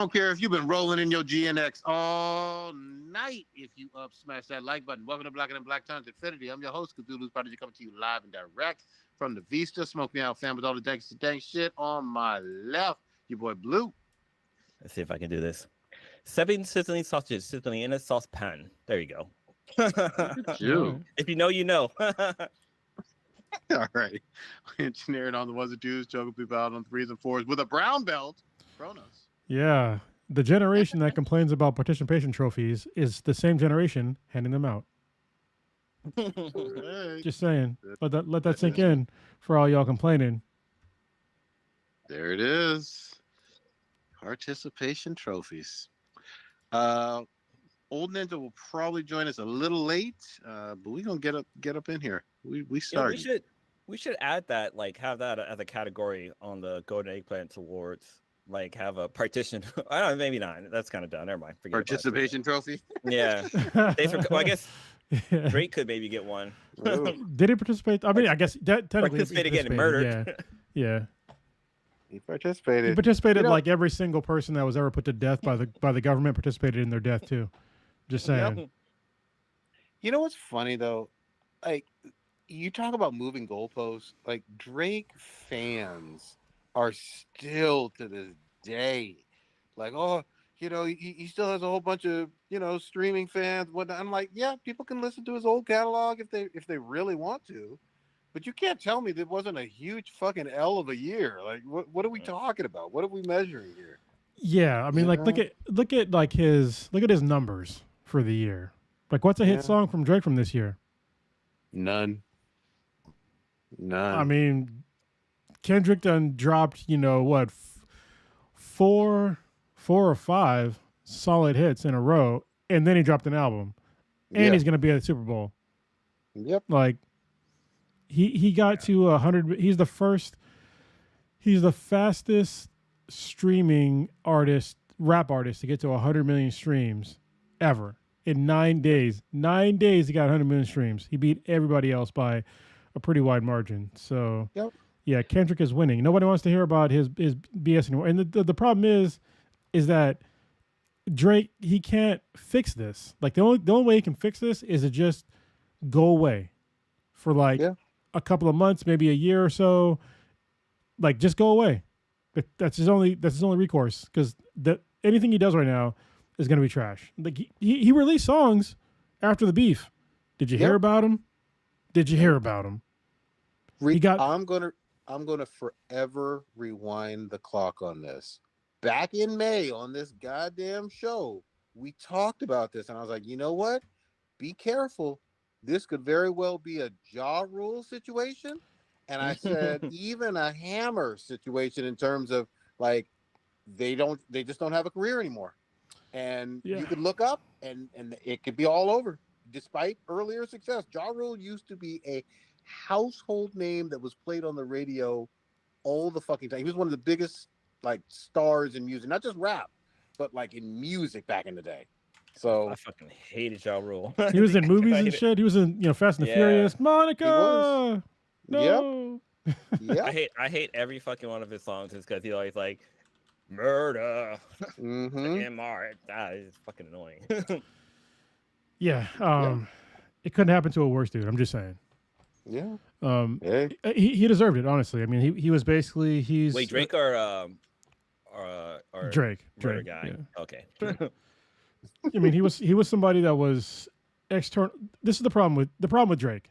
Don't care if you've been rolling in your GNX all night. If you smash that like button. Welcome to Black and Black Times Infinity. I'm your host, Cthulhu's Prodigy, coming to you live and direct from the Vista. Smoke me out, fam, with all the dank shit on my left. Your boy Blue. Let's see if I can do this. 7 sizzling sausages sizzling in a saucepan. There you go. You. If you know, you know. All right. Engineering on the ones and twos, choking people out on threes and fours with a brown belt. Kronos. Yeah. The generation that complains about participation trophies is the same generation handing them out. Hey. Just saying. Let that sink in for all y'all complaining. There it is. Participation trophies. Old Ninja will probably join us a little late, but we're gonna get up in here. We started. Yeah, we should add that, like have that as a category on the Golden Eggplant Awards. Like have a partition. I don't know, maybe not. That's kind of done. Never mind. Forget Participation trophy. Yeah. I guess Drake could maybe get one. Did he participate? I mean, I guess that technically participated getting murdered. Yeah. He participated. He participated like every single person that was ever put to death by the government participated in their death too. Just saying. You know what's funny though? Like you talk about moving goalposts. Like Drake fans are still to this day like, oh, he still has a whole bunch of streaming fans, whatnot. I'm like, yeah, people can listen to his old catalog if they really want to, but you can't tell me that wasn't a huge fucking L of a year. Like what are we talking about? What are we measuring here? Yeah, I mean, like look at his numbers for the year. Like, what's a hit song from Drake from this year? None. I mean, Kendrick done dropped, four or five solid hits in a row, and then he dropped an album, and he's gonna be at the Super Bowl. Yep. Like, he got to 100. He's the fastest streaming rap artist to get to 100 million streams ever in 9 days. 9 days he got 100 million streams. He beat everybody else by a pretty wide margin. So yeah, Kendrick is winning. Nobody wants to hear about his BS anymore. And the problem is that Drake, he can't fix this. Like the only way he can fix this is to just go away for a couple of months, maybe a year or so. Like just go away. That's his only recourse, because anything he does right now is going to be trash. Like he released songs after the beef. Did you hear about him? Did you hear about him? I'm gonna forever rewind the clock on this. Back in May on this goddamn show, we talked about this, and I was like, you know what? Be careful. This could very well be a Ja Rule situation. And I said, even a Hammer situation in terms of like, they just don't have a career anymore. And you could look up and it could be all over. Despite earlier success, Ja Rule used to be a household name that was played on the radio all the fucking time. He was one of the biggest like stars in music, not just rap, but like in music back in the day. So I fucking hated Ja Rule. He was in movies and shit. He was in Fast and the Furious. Monica. No. Yep. I hate every fucking one of his songs just because he always like murder. MR. It's fucking annoying. It couldn't happen to a worse dude. I'm just saying. Yeah. He deserved it, honestly. I mean, he was basically Wait, Drake or Drake guy. Yeah. Okay. I mean, he was somebody that was external. This is the problem with Drake,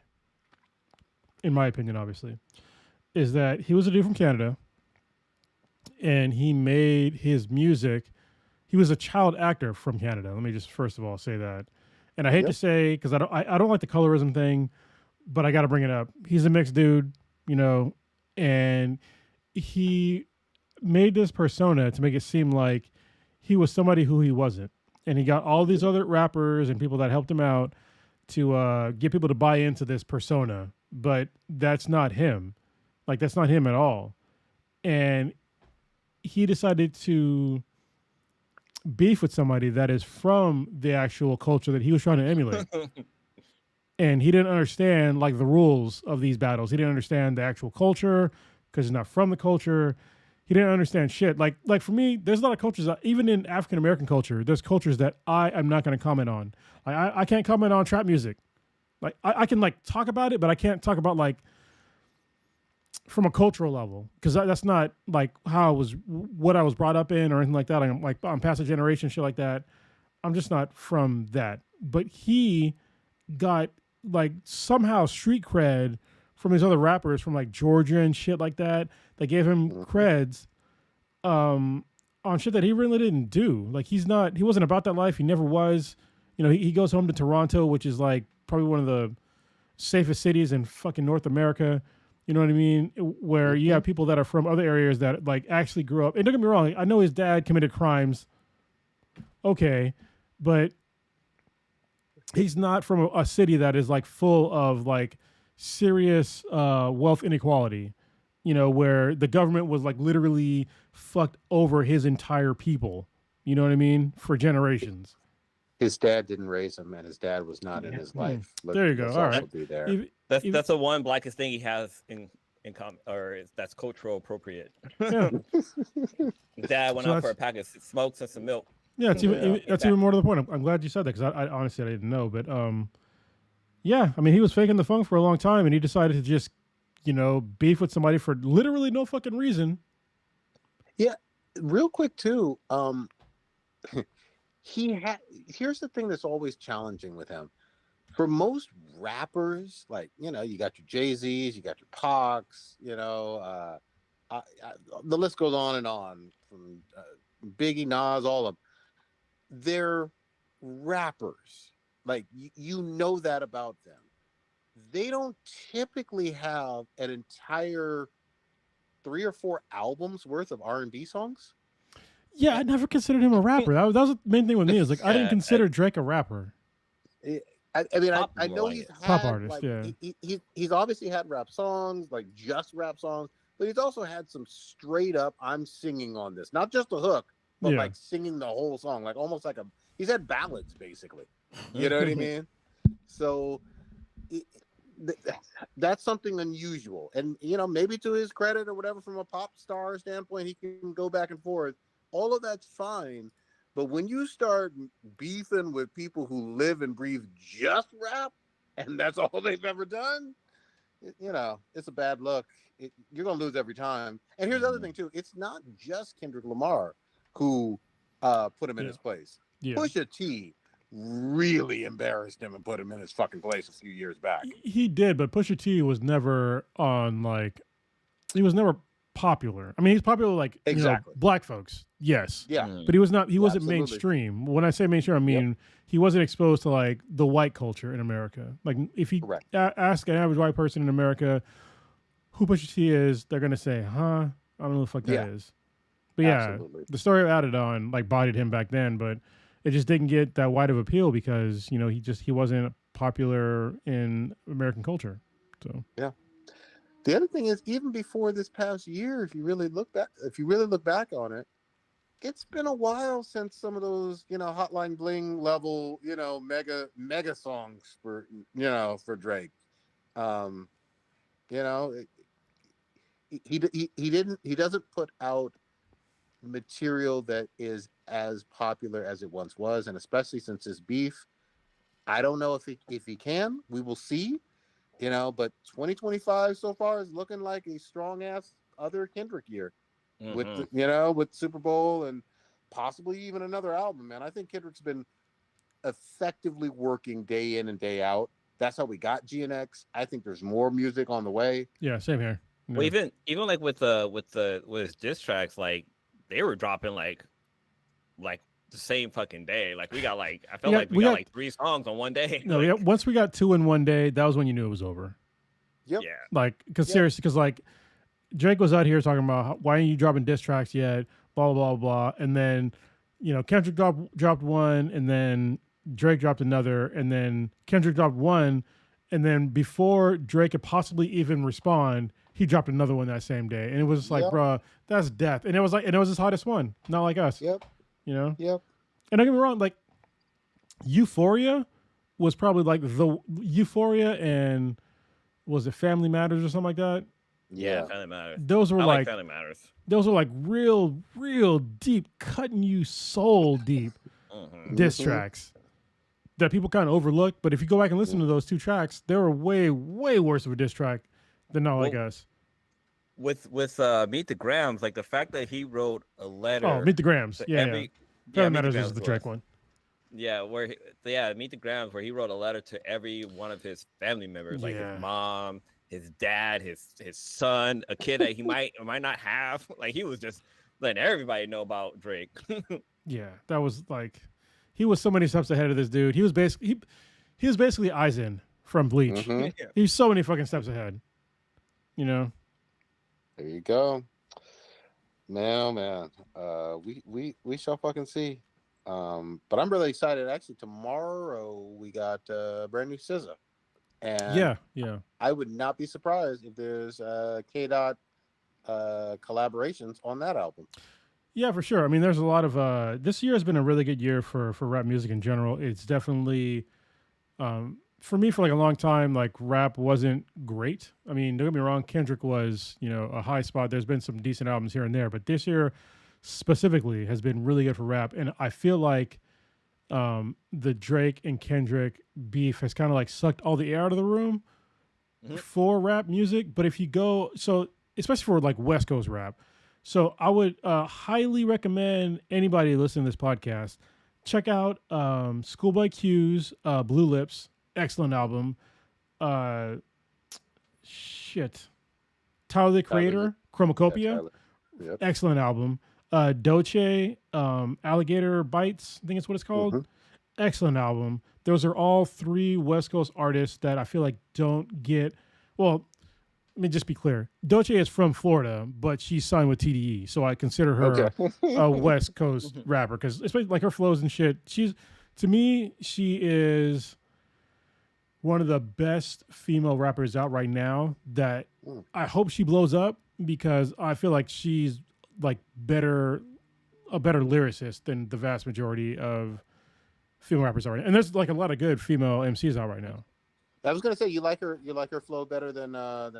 in my opinion, obviously, is that he was a dude from Canada, and he made his music. He was a child actor from Canada. Let me just first of all say that. And I hate to say, because I don't like the colorism thing, but I got to bring it up. He's a mixed dude, and he made this persona to make it seem like he was somebody who he wasn't. And he got all these other rappers and people that helped him out to get people to buy into this persona. But that's not him. Like, that's not him at all. And he decided to beef with somebody that is from the actual culture that he was trying to emulate. And he didn't understand like the rules of these battles. He didn't understand the actual culture because he's not from the culture. he didn't understand shit. Like for me, there's a lot of cultures that, even in African American culture, there's cultures that I am not going to comment on. Like I can't comment on trap music. Like I can like talk about it, but I can't talk about like from a cultural level, because that's not like how I was, what I was brought up in or anything like that. I'm past a generation, shit like that. I'm just not from that. But he got like somehow street cred from these other rappers from like Georgia and shit like that. They gave him creds on shit that he really didn't do. Like he wasn't about that life. He never was. You know, he goes home to Toronto, which is like probably one of the safest cities in fucking North America. You know what I mean? Where you have people that are from other areas that like actually grew up. And don't get me wrong, I know his dad committed crimes. Okay, but he's not from a city that is like full of like serious wealth inequality. You know, where the government was like literally fucked over his entire people. You know what I mean? For generations. His dad didn't raise him, and his dad was not in his life. There you go. Let's All also right. be there. That's the one blackest thing he has in common, or that's cultural appropriate. Yeah. Dad went So out for a pack of smokes and some milk. Yeah, it's that's even more to the point. I'm glad you said that, because I honestly I didn't know. But yeah, I mean, he was faking the funk for a long time, and he decided to just, you know, beef with somebody for literally no fucking reason. Yeah, real quick too. Here's the thing that's always challenging with him. For most rappers, like, you know, you got your Jay-Z's, you got your Pacs, you know, the list goes on from Biggie, Nas, all of them. They're rappers. Like, you know that about them. They don't typically have an entire 3 or 4 albums worth of R&B songs. Yeah, I never considered him a rapper. That was the main thing with me. Is like I didn't consider Drake a rapper. I mean, I know he's had pop artist. like, Yeah, he's obviously had rap songs, like just rap songs, but he's also had some straight up I'm singing on this, not just a hook, but like singing the whole song, like almost like he's had ballads basically. You know what I mean? So that's something unusual, and you know, maybe to his credit or whatever, from a pop star standpoint, he can go back and forth. All of that's fine, but when you start beefing with people who live and breathe just rap, and that's all they've ever done, you know, it's a bad look. You're gonna lose every time. And here's the other thing too: it's not just Kendrick Lamar who put him in his place. Yeah. Pusha T really embarrassed him and put him in his fucking place a few years back. He did, but Pusha T was never on like, he was never popular. I mean, he's popular like exactly, you know, black folks, yes, yeah, but he was not. He wasn't absolutely mainstream. When I say mainstream, I mean he wasn't exposed to like the white culture in America. Like if you ask an average white person in America who Pusha T is, they're gonna say, "Huh, I don't know who the fuck that is." But yeah, the story of Added On like bodied him back then, but it just didn't get that wide of appeal because, you know, he wasn't popular in American culture. So yeah. The other thing is, even before this past year, if you really look back on it, it's been a while since some of those, you know, Hotline Bling level, you know, mega songs for Drake. You know, he doesn't put out material that is as popular as it once was, and especially since this beef, I don't know if he can. We will see. You know, but 2025 so far is looking like a strong ass other Kendrick year, with with Super Bowl and possibly even another album. Man, I think Kendrick's been effectively working day in and day out. That's how we got GNX. I think there's more music on the way. Yeah, same here. Yeah. Well, even like with his diss tracks, like they were dropping like the same fucking day. Like we got like, I felt like we got like 3 songs on one day. No, like, once we got 2 in one day, that was when you knew it was over. Yep. Yeah. Like, because seriously, because like Drake was out here talking about why aren't you dropping diss tracks yet? Blah blah blah, and then you know Kendrick dropped one, and then Drake dropped another, and then Kendrick dropped one, and then before Drake could possibly even respond, he dropped another one that same day, and it was like, bruh, that's death. And it was his hottest one, not like us. Yep. You know? Yep. And don't get me wrong, like Euphoria was probably like the Euphoria, and was it Family Matters or something like that? Yeah, Family Matters. Those were I like Family Matters. Those were like real deep, cutting you soul deep diss tracks that people kind of overlook. But if you go back and listen to those 2 tracks, they were way worse of a diss track than Not Like Us. With Meet the Grams, like the fact that he wrote a letter. Oh, Meet the Grams. Yeah. Family Matters was the track one. Yeah, Meet the Grams, where he wrote a letter to every one of his family members, like his mom, his dad, his son, a kid that he might or might not have. Like he was just letting everybody know about Drake. Yeah, that was like, he was so many steps ahead of this dude. He was basically Aizen from Bleach. He was so many fucking steps ahead. You know. There you go. Man. We shall fucking see. But I'm really excited. Actually, tomorrow we got brand new SZA. And yeah. I would not be surprised if there's K-Dot collaborations on that album. Yeah, for sure. I mean, there's a lot of this year has been a really good year for rap music in general. It's definitely for me, for like a long time, like rap wasn't great. I mean, don't get me wrong, Kendrick was, a high spot. There's been some decent albums here and there, but this year specifically has been really good for rap. And I feel like the Drake and Kendrick beef has kind of like sucked all the air out of the room for rap music. But if you go, so especially for like West Coast rap, so I would highly recommend anybody listening to this podcast check out Schoolboy Q's Blue Lips. Excellent album. Tyler the Creator, Chromacopia. Yep. Excellent album. Doce, Alligator Bites, I think it's what it's called. Excellent album. Those are all 3 West Coast artists that I feel like don't get. Well, let me just be clear. Doce is from Florida, but she's signed with TDE, so I consider her a West Coast rapper because especially like her flows and shit. To me, she is one of the best female rappers out right now. That I hope she blows up because I feel like she's like a better lyricist than the vast majority of female rappers are. And there's like a lot of good female MCs out right now. I was gonna say you like her flow better than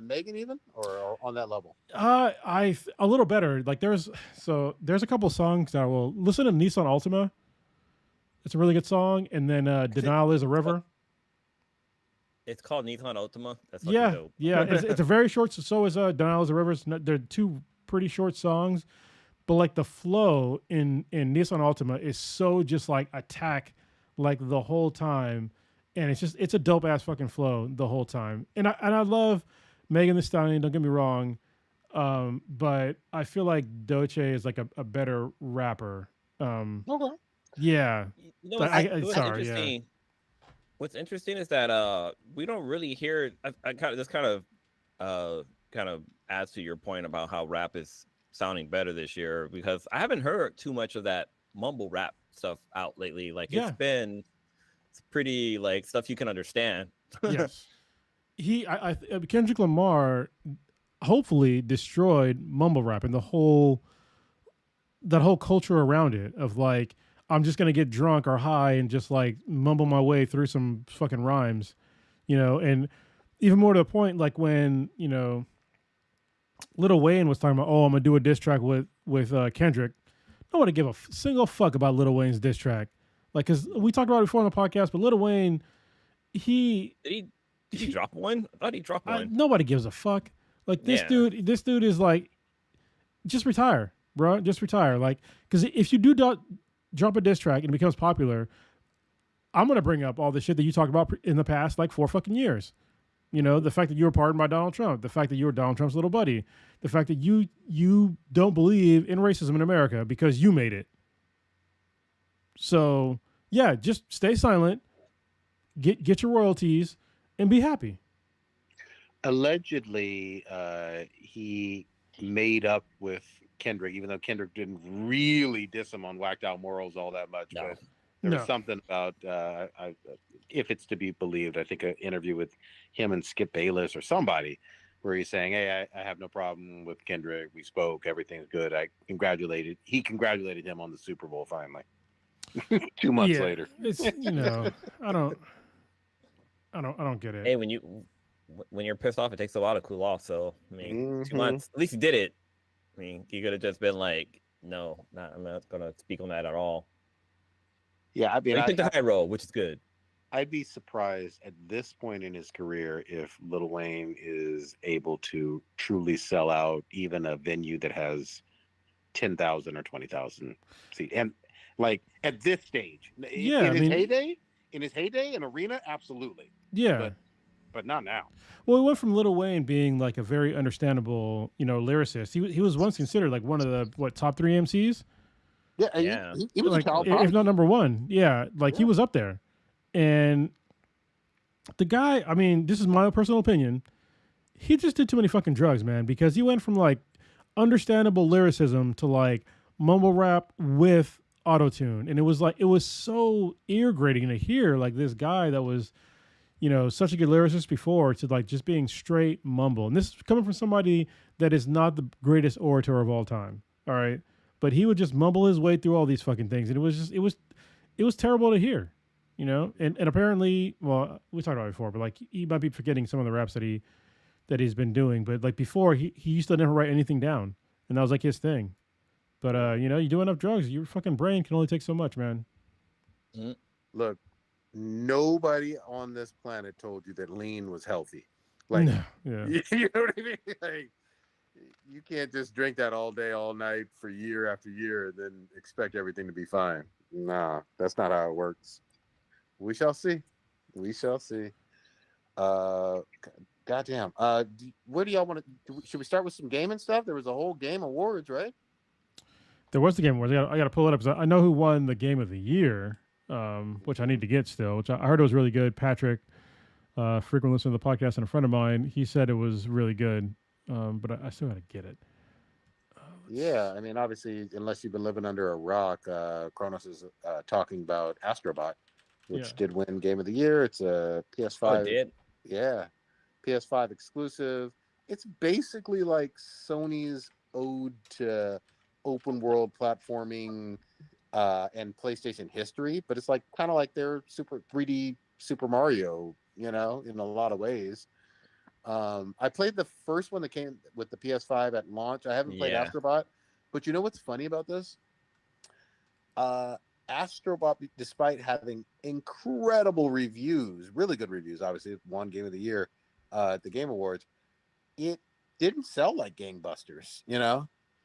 Megan even, or on that level. A little better. Like there's a couple songs that I will listen to. Nissan Altima, it's a really good song, and then Denial is a River. It's called Nissan Altima. That's dope. Yeah. It's a very short. So is Denial is a River. They're 2 pretty short songs, but like the flow in Nissan Altima is so just like attack like the whole time. And it's a dope ass fucking flow the whole time. And I love Megan Thee Stallion, don't get me wrong. But I feel like Doce is like a better rapper. Okay. Yeah. Interesting. Yeah. What's interesting is that we don't really hear this kind of adds to your point about how rap is sounding better this year, because I haven't heard too much of that mumble rap stuff out lately. Like it's pretty like stuff you can understand. Yes. Kendrick Lamar hopefully destroyed mumble rap and that whole culture around it of like, I'm just going to get drunk or high and just like mumble my way through some fucking rhymes, and even more to the point, like when, Lil Wayne was talking about, I'm going to do a diss track with Kendrick. Nobody give a single fuck about Lil Wayne's diss track. Like, cause we talked about it before on the podcast, but Lil Wayne, did he drop one? I thought he dropped one. Nobody gives a fuck. Like this dude is like, just retire, bro. Just retire. Like, cause if you do drop a diss track and it becomes popular, I'm going to bring up all the shit that you talked about in the past, like 4 fucking years. The fact that you were pardoned by Donald Trump, the fact that you were Donald Trump's little buddy, the fact that you don't believe in racism in America because you made it. So yeah, just stay silent, get your royalties, and be happy. Allegedly, he made up with Kendrick, even though Kendrick didn't really diss him on Whacked Out Morals all that much. No. But there was something about, if it's to be believed, I think an interview with him and Skip Bayless or somebody, where he's saying, "Hey, I have no problem with Kendrick. We spoke. Everything's good." He congratulated him on the Super Bowl finally. 2 months later. It's I don't get it. Hey, when when you're pissed off, it takes a while to cool off. So I mean, 2 Mhm. months. At least you did it. I mean, you could have just been like, no, I'm not gonna speak on that at all. Yeah, I mean, He took the high road, which is good. I'd be surprised at this point in his career if Lil Wayne is able to truly sell out even a venue that has 10,000 or 20,000 seats. And like at this stage, Yeah, in his heyday, an arena, absolutely. Yeah. But not now. Well, he went from Lil Wayne being like a very understandable, lyricist. He was once considered like one of the top 3 MCs. Yeah. He was like, a child if not number 1. Yeah, like he was up there. And the guy, I mean, this is my personal opinion. He just did too many fucking drugs, man, because he went from like understandable lyricism to like mumble rap with auto-tune. And it was so ear grating to hear like this guy that was, such a good lyricist before to like just being straight mumble. And this is coming from somebody that is not the greatest orator of all time. All right. But he would just mumble his way through all these fucking things. And it was terrible to hear, and apparently, well, we talked about it before, but like he might be forgetting some of the raps that he's been doing. But like before, he used to never write anything down. And that was like his thing. But you do enough drugs, your fucking brain can only take so much, man. Look, nobody on this planet told you that lean was healthy. Like, no, yeah. You know what I mean? Like, you can't just drink that all day, all night for year after year and then expect everything to be fine. Nah, that's not how it works. We shall see. We shall see. Goddamn. What do y'all want to? Should we start with some gaming stuff? There was a whole game awards, right? There was the game awards. I got to pull it up because I know who won the game of the year, which I need to get still. Which I heard it was really good. Patrick, frequent listener to the podcast, and a friend of mine, he said it was really good. But I still got to get it. Yeah, I mean, obviously, unless you've been living under a rock, Kronos is talking about Astrobot, which did win Game of the Year. It's a PS5. Oh, it did? Yeah, PS5 exclusive. It's basically like Sony's ode to open world platforming and PlayStation history, but it's like kind of like their 3D Super Mario, in a lot of ways. I played the first one that came with the PS5 at launch. I haven't played Astrobot, but you know what's funny about this? Astrobot, despite having incredible reviews, really good reviews, obviously it won Game of the Year at the Game Awards, it didn't sell like gangbusters,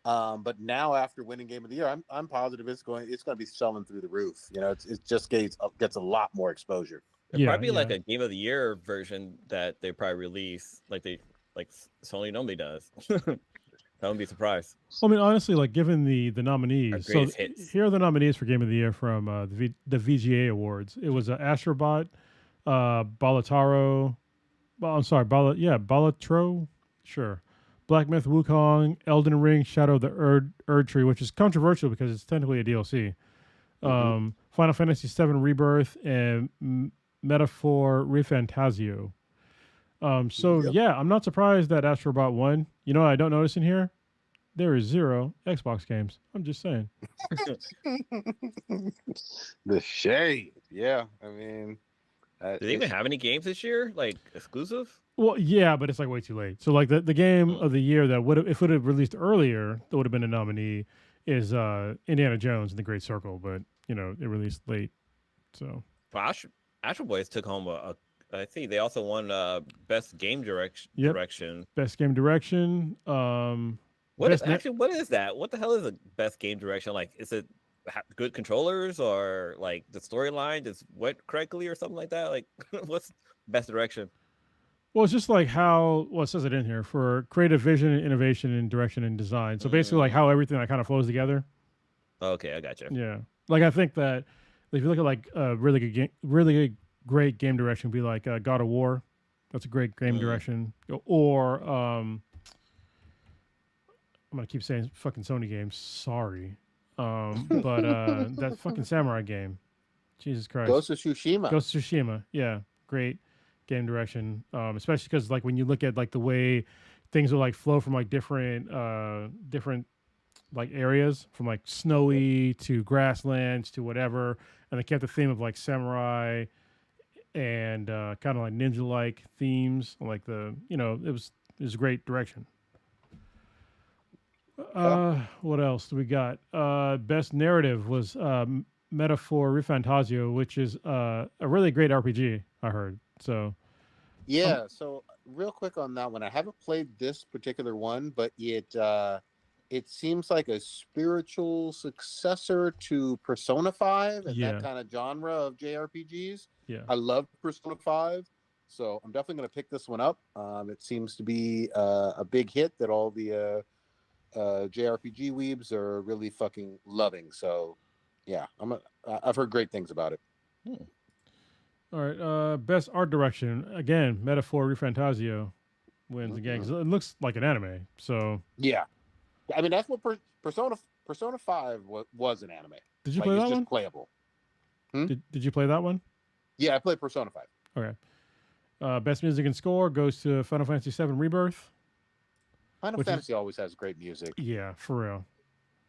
but now after winning Game of the Year, I'm positive it's going to be selling through the roof. It just gets a lot more exposure. It'd probably be like a Game of the Year version that they probably release, like Sony normally does. I wouldn't be surprised. Well, I mean, honestly, like given the nominees, so here are the nominees for Game of the Year from the VGA Awards. It was Astrobot, Balatro, sure, Black Myth Wukong, Elden Ring, Shadow of the Erd Tree, which is controversial because it's technically a DLC. Final Fantasy VII Rebirth and Metaphor Refantasio. I'm not surprised that Astrobot won. You know what I don't notice in here? There is 0 Xbox games. I'm just saying. The shade. Yeah, I mean... do they even have any games this year, like exclusive? Well, yeah, but it's like way too late. So like the game of the year that would have, if it would have released earlier, that would have been a nominee is Indiana Jones and the Great Circle, but it released late. So Astro Boys took home I think they also won Best Game Direction. Best Game Direction. What is that? What the hell is a Best Game Direction? Like, is it good controllers or like the storyline is went correctly or something like that? Like, what's Best Direction? Well, it's just like how, it says it in here, for creative vision and innovation in direction and design. So basically like how everything that kind of flows together. Okay, I got you. Yeah. Like I think that if you look at like a really great game direction, be like God of War. That's a great game direction. Or I'm going to keep saying fucking Sony games. Sorry. But that fucking samurai game. Jesus Christ. Ghost of Tsushima. Yeah. Great game direction, especially because like when you look at like the way things will like flow from like different like areas, from like snowy to grasslands to whatever, and they kept the theme of like samurai and kind of like ninja-like themes, like it was a great direction. What else do we got? Best narrative was Metaphor Refantasio, which is a really great RPG. I heard so. Yeah, so real quick on that one, I haven't played this particular one, but it seems like a spiritual successor to Persona 5 and that kind of genre of JRPGs. Yeah. I love Persona 5, so I'm definitely going to pick this one up. It seems to be a big hit that all the JRPG weebs are really fucking loving. So, yeah, I've heard great things about it. All right, best art direction again. Metaphor Refantasio wins again because it looks like an anime. So yeah, I mean that's what Persona 5 was an anime. Did you play that one? Just playable. Did you play that one? Yeah, I played Persona 5. Okay. Best music and score goes to Final Fantasy VII Rebirth. Final Fantasy always has great music. Yeah, for real.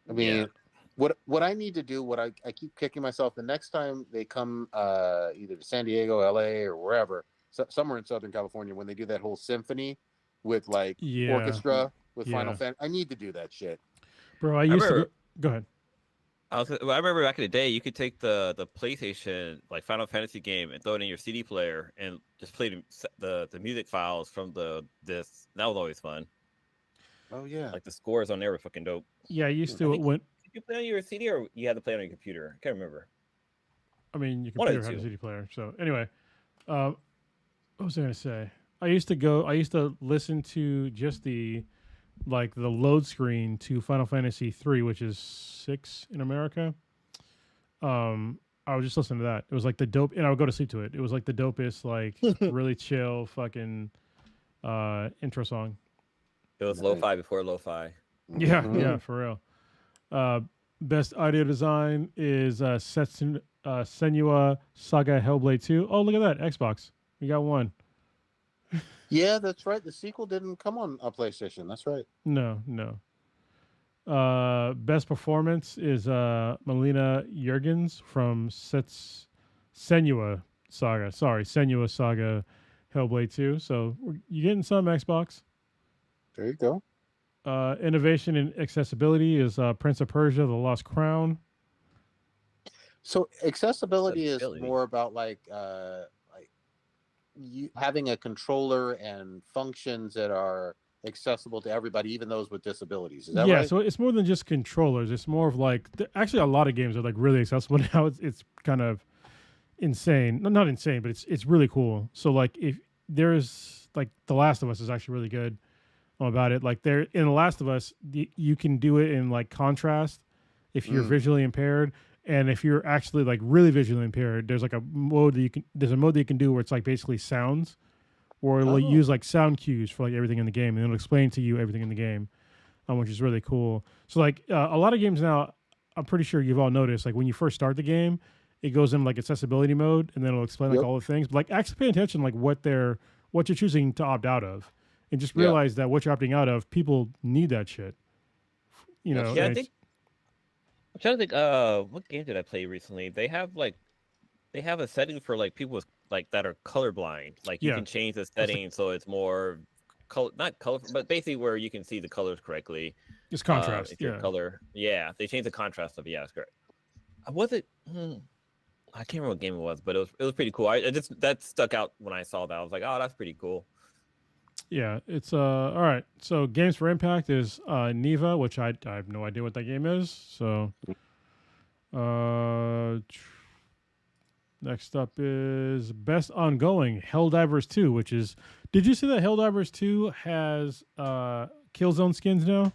I mean, what I need to do, what I keep kicking myself, the next time they come either to San Diego, LA, or wherever, somewhere in Southern California, when they do that whole symphony with like orchestra with Final Fantasy, I need to do that shit. Bro, I used to go ahead. I remember back in the day, you could take the PlayStation like Final Fantasy game and throw it in your CD player and just play the music files from the disc. That was always fun. Oh yeah, like the scores on there were fucking dope. Yeah, I used to. Did you play on your CD or you had to play on your computer? I can't remember. I mean, your computer had a CD player. So anyway, what was I gonna say? I used to listen to just the load screen to Final Fantasy 3, which is 6 in America. I would just listen to that. It was like the dope, and I would go to sleep to it. It was like the dopest, like really chill fucking intro song. It was lo-fi before lo-fi. Yeah, yeah, for real. Best audio design is Senua Saga Hellblade 2. Oh, look at that, Xbox. We got one. Yeah, that's right. The sequel didn't come on a PlayStation. That's right. No. Best performance is Melina Jurgens from Senua Saga. Sorry, Senua Saga Hellblade 2. So you're getting some Xbox. There you go. Innovation and accessibility is Prince of Persia: The Lost Crown. So accessibility is more about like you having a controller and functions that are accessible to everybody, even those with disabilities. Is that right? Yeah, so it's more than just controllers. It's more of like actually a lot of games are like really accessible now. It's kind of insane. Not insane, but it's really cool. So like if there's like The Last of Us is actually really good about it. Like there in The Last of Us, you can do it in like contrast if you're visually impaired. And if you're actually like really visually impaired, there's like a mode that you can do where it's like basically sounds, or it'll use like sound cues for like everything in the game, and it'll explain to you everything in the game, which is really cool. So like a lot of games now, I'm pretty sure you've all noticed, like when you first start the game, it goes in like accessibility mode, and then it'll explain like all the things. But like actually pay attention like what you're choosing to opt out of, and just realize that what you're opting out of, people need that shit. You know. Yeah, I think. I'm trying to think. What game did I play recently? They have a setting for like people with like that are colorblind. Like you can change the setting so it's more not colorful, but basically where you can see the colors correctly. It's contrast. Your color. Yeah, they changed the contrast of it's correct. Was it? I can't remember what game it was, but it was pretty cool. That stuck out when I saw that. I was like, oh, that's pretty cool. Yeah, it's all right. So Games for Impact is Neva, which I have no idea what that game is. So next up is Best Ongoing, Helldivers 2, which is, did you see that Helldivers 2 has Killzone skins now?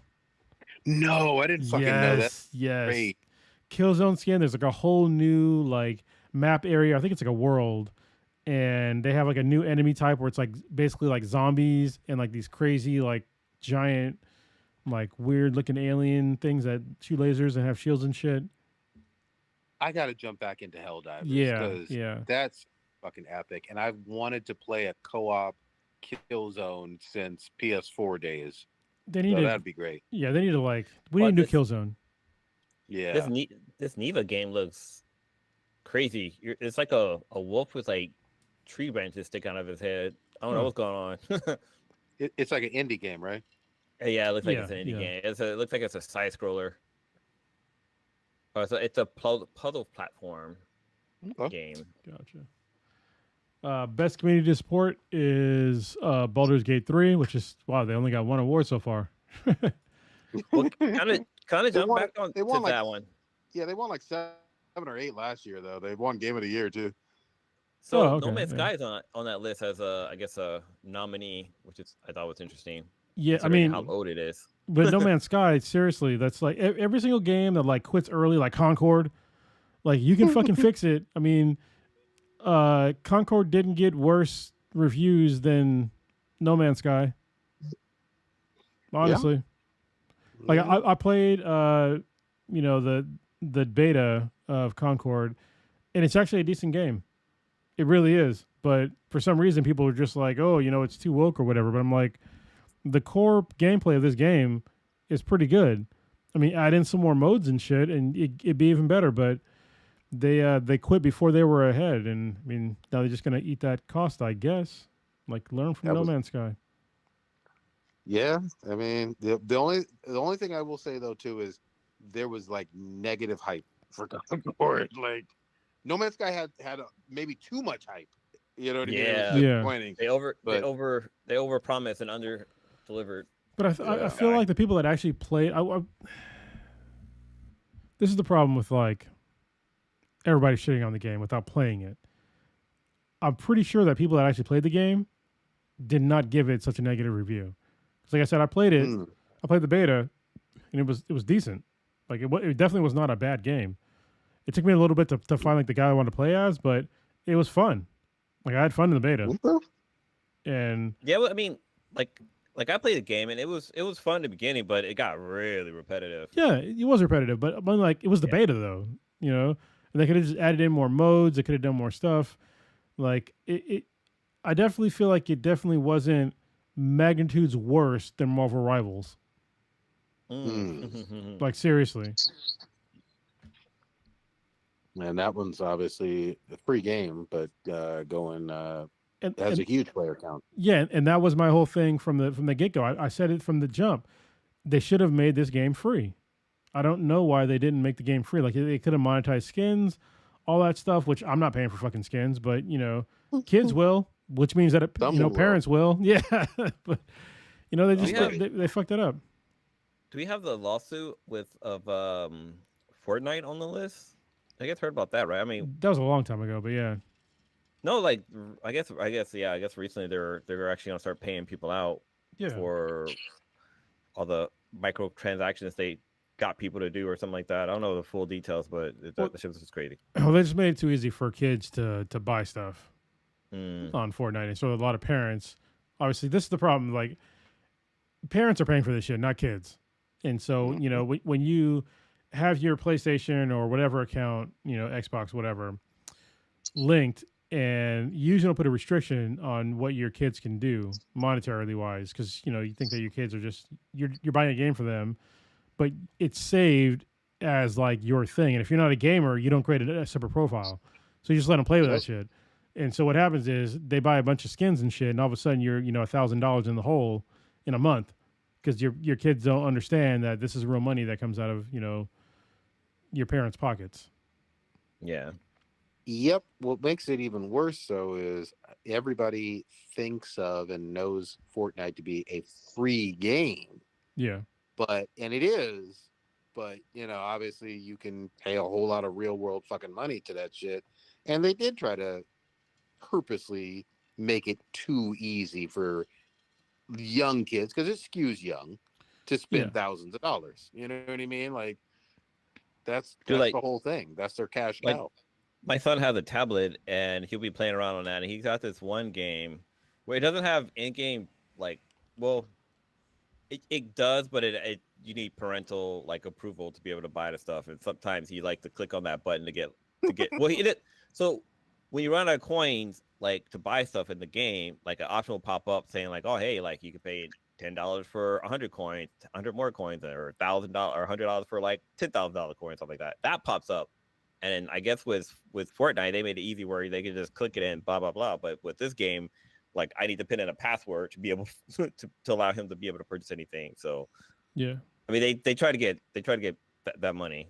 No, I didn't fucking know that. Yes. Great. Killzone skin, there's like a whole new like map area. I think it's like a world. And they have like a new enemy type where it's like basically like zombies and like these crazy like giant like weird looking alien things that shoot lasers and have shields and shit. I gotta jump back into Helldivers. Yeah. That's fucking epic. And I've wanted to play a co-op Killzone since PS4 days. That'd be great. Yeah, they need to we need to do Killzone. Yeah. This Neva game looks crazy. It's like a wolf with like tree branches sticking out of his head. I don't know what's going on. It's like an indie game, right? Yeah, it looks like it's an indie game. It looks like it's a side scroller. So it's a puzzle platform game. Gotcha. Best community support is Baldur's Gate 3, which is they only got one award so far. Well, kind of jump back on to that one. Yeah, they won like 7 or 8 last year though. They won Game of the Year too. So No Man's Sky is on that list as a nominee, which I thought was interesting. Yeah, I mean how old it is. But No Man's Sky, seriously, that's like every single game that like quits early, like Concord, like you can fucking fix it. I mean, Concord didn't get worse reviews than No Man's Sky. Honestly, like I played, the beta of Concord, and it's actually a decent game. It really is. But for some reason, people are just like, oh, it's too woke or whatever. But I'm like, the core gameplay of this game is pretty good. I mean, add in some more modes and shit, and it'd be even better. But they quit before they were ahead, and I mean, now they're just gonna eat that cost, I guess. Like, learn from No Man's Sky. Yeah, I mean, the only thing I will say though too is there was like negative hype for Concord. Like, No Man's Sky had maybe too much hype. You know what I mean? Yeah. They over promised and under delivered. But I feel like the people that actually played, this is the problem with like everybody shitting on the game without playing it. I'm pretty sure that people that actually played the game did not give it such a negative review. Because like I said, I played it, I played the beta, and it was decent. Like it definitely was not a bad game. It took me a little bit to find like the guy I wanted to play as, but it was fun. Like I had fun in the beta. And yeah, well, I mean, like I played the game and it was fun in the beginning, but it got really repetitive. Yeah, it was repetitive, but like it was the beta though, and they could have just added in more modes. They could have done more stuff. Like I definitely feel like it definitely wasn't magnitudes worse than Marvel Rivals. Like seriously. And that one's obviously a free game, but has a huge player count. Yeah, and that was my whole thing from the get-go. I said it from the jump. They should have made this game free. I don't know why they didn't make the game free. Like they could have monetized skins, all that stuff, which I'm not paying for fucking skins, but kids will, which means that parents will. Yeah, but they just they fucked it up. Do we have the lawsuit of Fortnite on the list? I guess heard about that, right? I mean, that was a long time ago, but yeah. No, like I guess recently they're actually gonna start paying people out for all the microtransactions they got people to do or something like that. I don't know the full details, but the shit was just crazy. Well, they just made it too easy for kids to buy stuff on Fortnite, and so a lot of parents, obviously, this is the problem. Like, parents are paying for this shit, not kids, and so when you have your PlayStation or whatever account, Xbox, whatever, linked, and you usually don't put a restriction on what your kids can do monetarily wise, because you think that your kids are just you're buying a game for them, but it's saved as like your thing. And if you're not a gamer, you don't create a separate profile, so you just let them play with that shit. And so what happens is they buy a bunch of skins and shit, and all of a sudden you're $1,000 in the hole in a month because your kids don't understand that this is real money that comes out of your parents' pockets. Yeah. Yep. What makes it even worse, though, is everybody thinks of and knows Fortnite to be a free game. Yeah. And it is, but obviously you can pay a whole lot of real world fucking money to that shit. And they did try to purposely make it too easy for young kids, because it skews young, to spend thousands of dollars. You know what I mean? Like, that's the whole thing. That's their cash cow. My son has a tablet and he'll be playing around on that, and he's got this one game where it doesn't have in-game it does, but it you need parental approval to be able to buy the stuff, and sometimes he to click on that button to get so when you run out of coins to buy stuff in the game, an option will pop up saying oh hey, you can pay $10 for 100 coins, 100 more coins, or $1,000 or $100 for $10,000 coins, something like that. That pops up. And I guess with Fortnite, they made it easy where they could just click it in, blah blah blah. But with this game, like I need to put in a password to be able to allow him to be able to purchase anything. So yeah, I mean they try to get that money.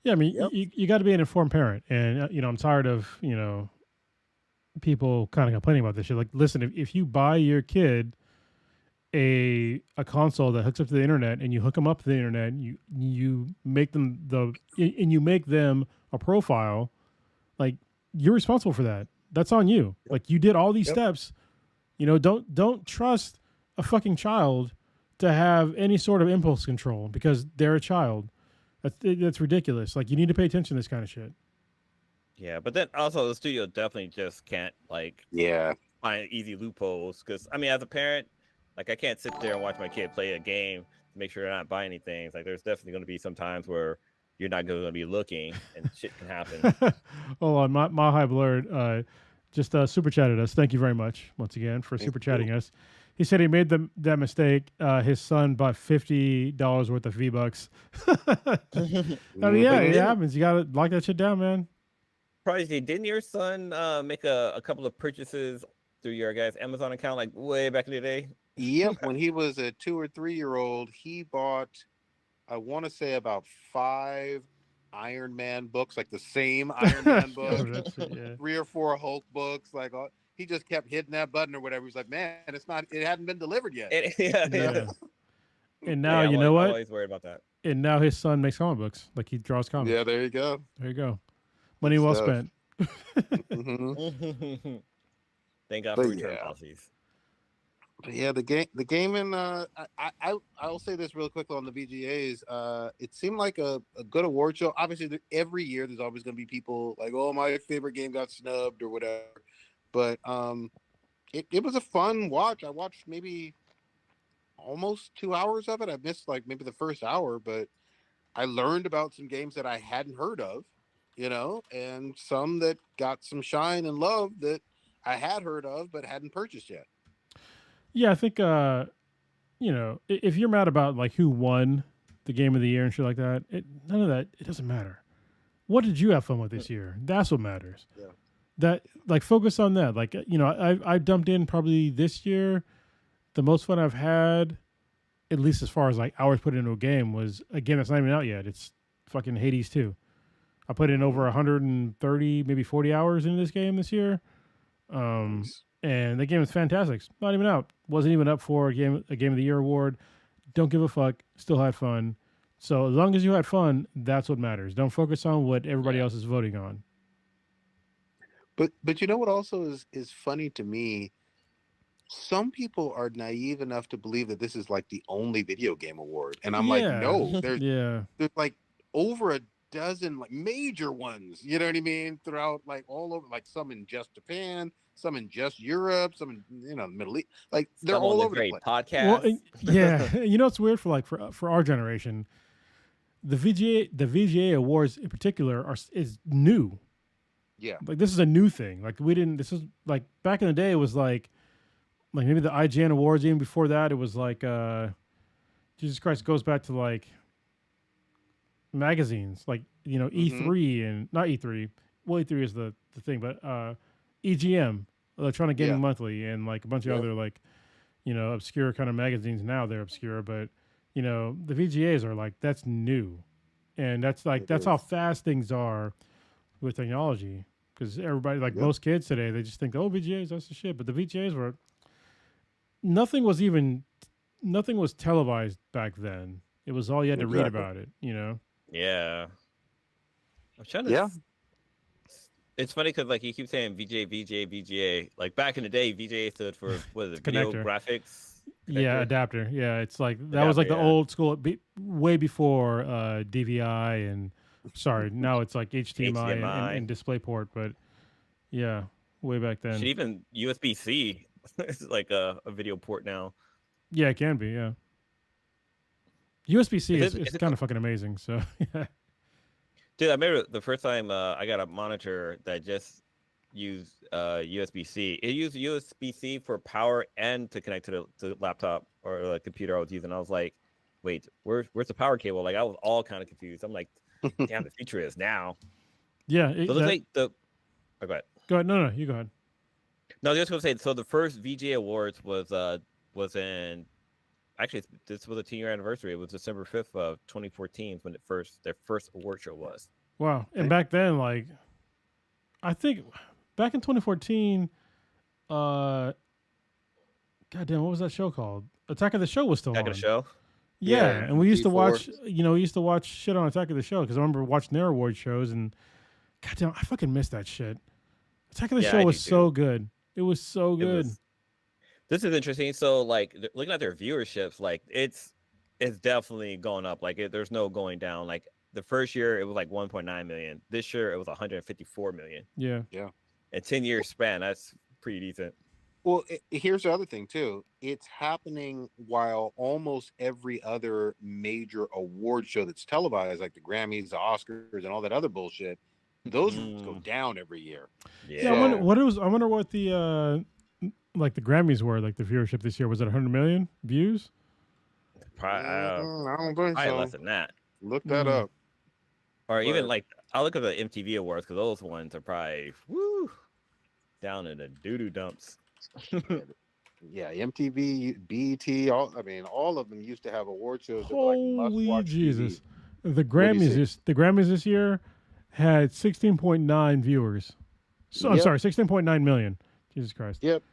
Yeah, I mean, Yep. you got to be an informed parent, and I'm tired of people kind of complaining about this shit. Like, listen, if you buy your kid a console that hooks up to the internet, and you hook them up to the internet, and you make them a profile, like you're responsible for that. That's on you. Yep. Like you did all these Yep. steps. Don't trust a fucking child to have any sort of impulse control because they're a child. That's ridiculous. Like you need to pay attention to this kind of shit. Yeah, but then also the studio definitely just can't like find easy loopholes because I mean as a parent, like I can't sit there and watch my kid play a game to make sure they're not buying anything. It's like there's definitely going to be some times where you're not going to be looking and shit can happen. Hold on, my high blurred just super chatted us. Thank you very much once again for super chatting us. He said he made that mistake. His son bought $50 worth of V-Bucks. I mean, yeah, it happens. You gotta lock that shit down, man. Prodigy, didn't your son make a couple of purchases through your guys' Amazon account like way back in the day? Yep. When he was a 2 or 3 year old, he bought, I want to say about 5 Iron Man books, like the same Iron Man book, 3 or 4 Hulk books. Like he just kept hitting that button or whatever. He's like, man, it hadn't been delivered yet. Yeah. And now you know what? I'm always worried about that. And now his son makes comic books. Like he draws comics. Yeah, there you go. There you go. Money well spent. Mm-hmm. Thank God for return policies. But yeah, the game, and I'll say this real quickly on the VGAs. It seemed like a good award show. Obviously, every year there's always going to be people like, "Oh, my favorite game got snubbed" or whatever. But it was a fun watch. I watched maybe almost 2 hours of it. I missed like maybe the first hour, but I learned about some games that I hadn't heard of, and some that got some shine and love that I had heard of but hadn't purchased yet. Yeah, I think if you're mad about like who won the game of the year and shit like that, none of that, it doesn't matter. What did you have fun with this year? That's what matters. Yeah. That like focus on that. Like I dumped in probably this year the most fun I've had, at least as far as like hours put into a game, was a game that's not even out yet. It's fucking Hades 2. I put in over 130, maybe 40 hours into this game this year. Nice. And the game is fantastic. It's not even out. Wasn't even up for a game of the year award. Don't give a fuck. Still had fun. So as long as you had fun, that's what matters. Don't focus on what everybody else is voting on. But you know what also is funny to me? Some people are naive enough to believe that this is like the only video game award, and I'm like, no, there's like over a dozen like major ones. You know what I mean? Throughout like all over, like some in just Japan, some in just Europe, some in the Middle East. Like they're all over the place. Podcast. Well, yeah, it's weird for our generation. The VGA awards in particular is new. Yeah, like this is a new thing. Like we didn't. This is like back in the day. It was like maybe the IGN awards. Even before that, it was like Jesus Christ, goes back to like magazines, like E3 and not E3. Well, E3 is the thing, but EGM, Electronic Gaming Monthly, and like a bunch of other like obscure kind of magazines. Now they're obscure, but the VGAs are like that's new, and that's how fast things are with technology. Because everybody, like most kids today, they just think, oh, VGAs, that's the shit. But the VGAs were nothing was televised back then. It was all you had to read about it, Yeah. I'm trying to. It's funny because like you keep saying VGA. Like back in the day, VGA stood for what is it? Video graphics. Connector? Yeah, adapter. Yeah, it's like that was like the old school, way before DVI and now it's like HDMI. And DisplayPort. But yeah, way back then. Even USB-C is like a video port now. Yeah, it can be. Yeah. USB-C is kind of fucking amazing. So yeah. Dude, I remember the first time I got a monitor that just used USB-C. It used USB-C for power and to connect to the laptop or the computer I was using. I was like, wait, where's the power cable? Like I was all kind of confused. I'm like, damn, the future is now. Yeah. So let's say the. Oh, go ahead. Go ahead. No, you go ahead. No, I was just gonna say. So the first VGA Awards was in actually this was a 10-year anniversary. It was December 5th of 2014 when their first award show was. Wow. And back then, like, I think back in 2014, goddamn, what was that show called? Attack of the Show was still Attack on. of the Show. Yeah, and we used to watch, we used to watch shit on Attack of the Show because I remember watching their award shows and goddamn, I fucking missed that shit. Attack of the Show was so good. It was so good. This is interesting. So, like, looking at their viewerships, like it's definitely going up. Like, there's no going down. Like the first year, it was like 1.9 million. This year, it was 154 million. Yeah. In 10-year span, that's pretty decent. Well, here's the other thing too. It's happening while almost every other major award show that's televised, like the Grammys, the Oscars, and all that other bullshit, those go down every year. Yeah. I wonder what the like the Grammys were, like the viewership this year. Was it 100 million views? Probably, I don't think so. Less than that. Look that up. Or even like I'll look at the MTV awards because those ones are probably down in the doo-doo dumps. Yeah, MTV, BET, all of them used to have award shows. Holy Jesus! TV. The Grammys this year had 16.9 viewers. So I'm sorry, 16.9 million. Jesus Christ. Yep.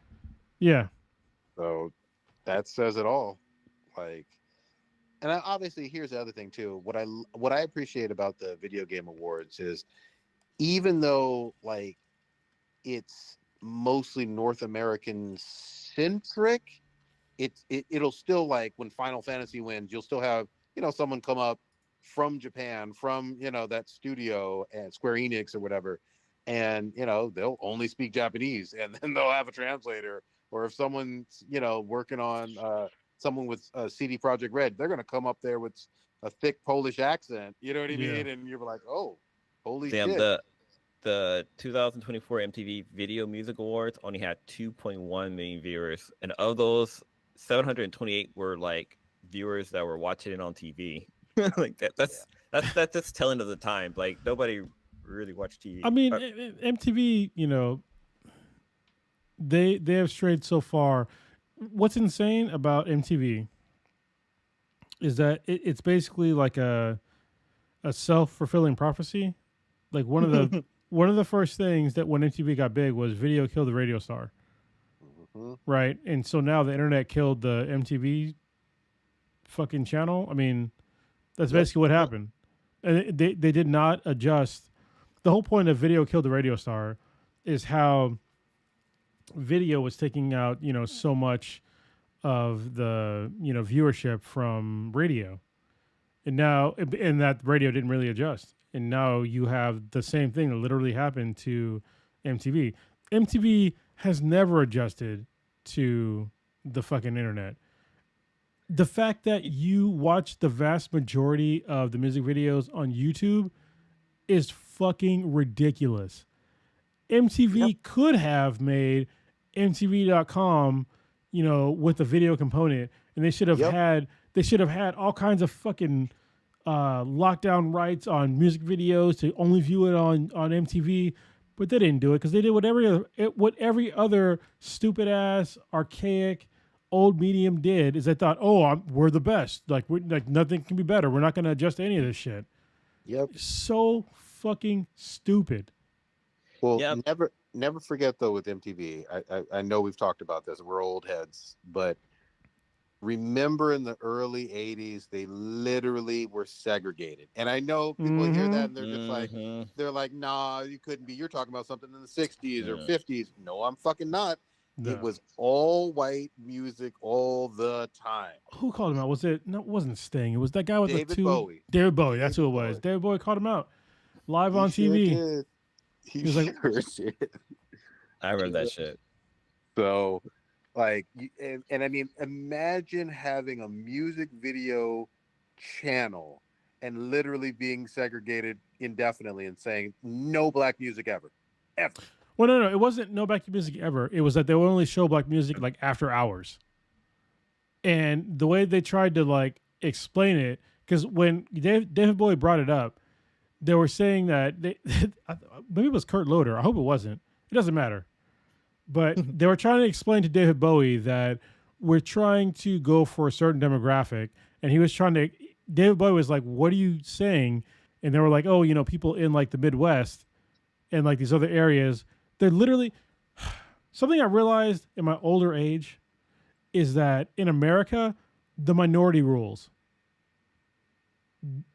Yeah. So that says it all. Like, and obviously, here's the other thing too. What I appreciate about the Video Game Awards is, even though like it's mostly North American centric, it'll still, like, when Final Fantasy wins, you'll still have someone come up from Japan, from that studio at Square Enix or whatever, and they'll only speak Japanese, and then they'll have a translator. Or if someone's working on someone with CD Projekt Red, they're gonna come up there with a thick Polish accent. You know what I mean? And you're like, oh, holy shit. The 2024 MTV Video Music Awards only had 2.1 million viewers, and of those, 728 were like viewers that were watching it on TV. Like that's telling of the time. Like nobody really watched TV. I mean, MTV, they have strayed so far. What's insane about MTV is that it's basically like a self-fulfilling prophecy. Like one of the first things that when MTV got big was video killed the radio star. Right? And so now the internet killed the MTV fucking channel. I mean, that's basically what happened. And they did not adjust. The whole point of video killed the radio star is how video was taking out, so much of the, viewership from radio. And that radio didn't really adjust. And now you have the same thing that literally happened to MTV. MTV has never adjusted to the fucking internet. The fact that you watch the vast majority of the music videos on YouTube is fucking ridiculous. MTV could have made MTV.com, with a video component, and they should have had all kinds of fucking lockdown rights on music videos to only view it on MTV, but they didn't do it because they did what every other stupid ass archaic old medium did. Is they thought, we're the best, like nothing can be better. We're not going to adjust to any of this shit. Yep. So fucking stupid. Well, never forget though with MTV. I know we've talked about this. We're old heads, but remember in the early 80s, they literally were segregated. And I know people hear that and they're just like, nah, you couldn't be. You're talking about something in the 60s or 50s. No, I'm fucking not. No. It was all white music all the time. Who called him out? It wasn't Sting. It was that guy with David Bowie. David Bowie. That's who it was. David Bowie called him out live on TV. He was like, I remember that shit. So, like, and I mean, imagine having a music video channel and literally being segregated indefinitely and saying no black music ever. Well, no, it wasn't no black music ever. It was that they would only show black music like after hours. And the way they tried to like explain it, because when David Bowie brought it up, they were saying that maybe it was Kurt Loder. I hope it wasn't. It doesn't matter. But they were trying to explain to David Bowie that we're trying to go for a certain demographic, and he was trying to. David Bowie was like, "What are you saying?" And they were like, "Oh, people in like the Midwest and like these other areas, they're literally." Something I realized in my older age is that in America, the minority rules.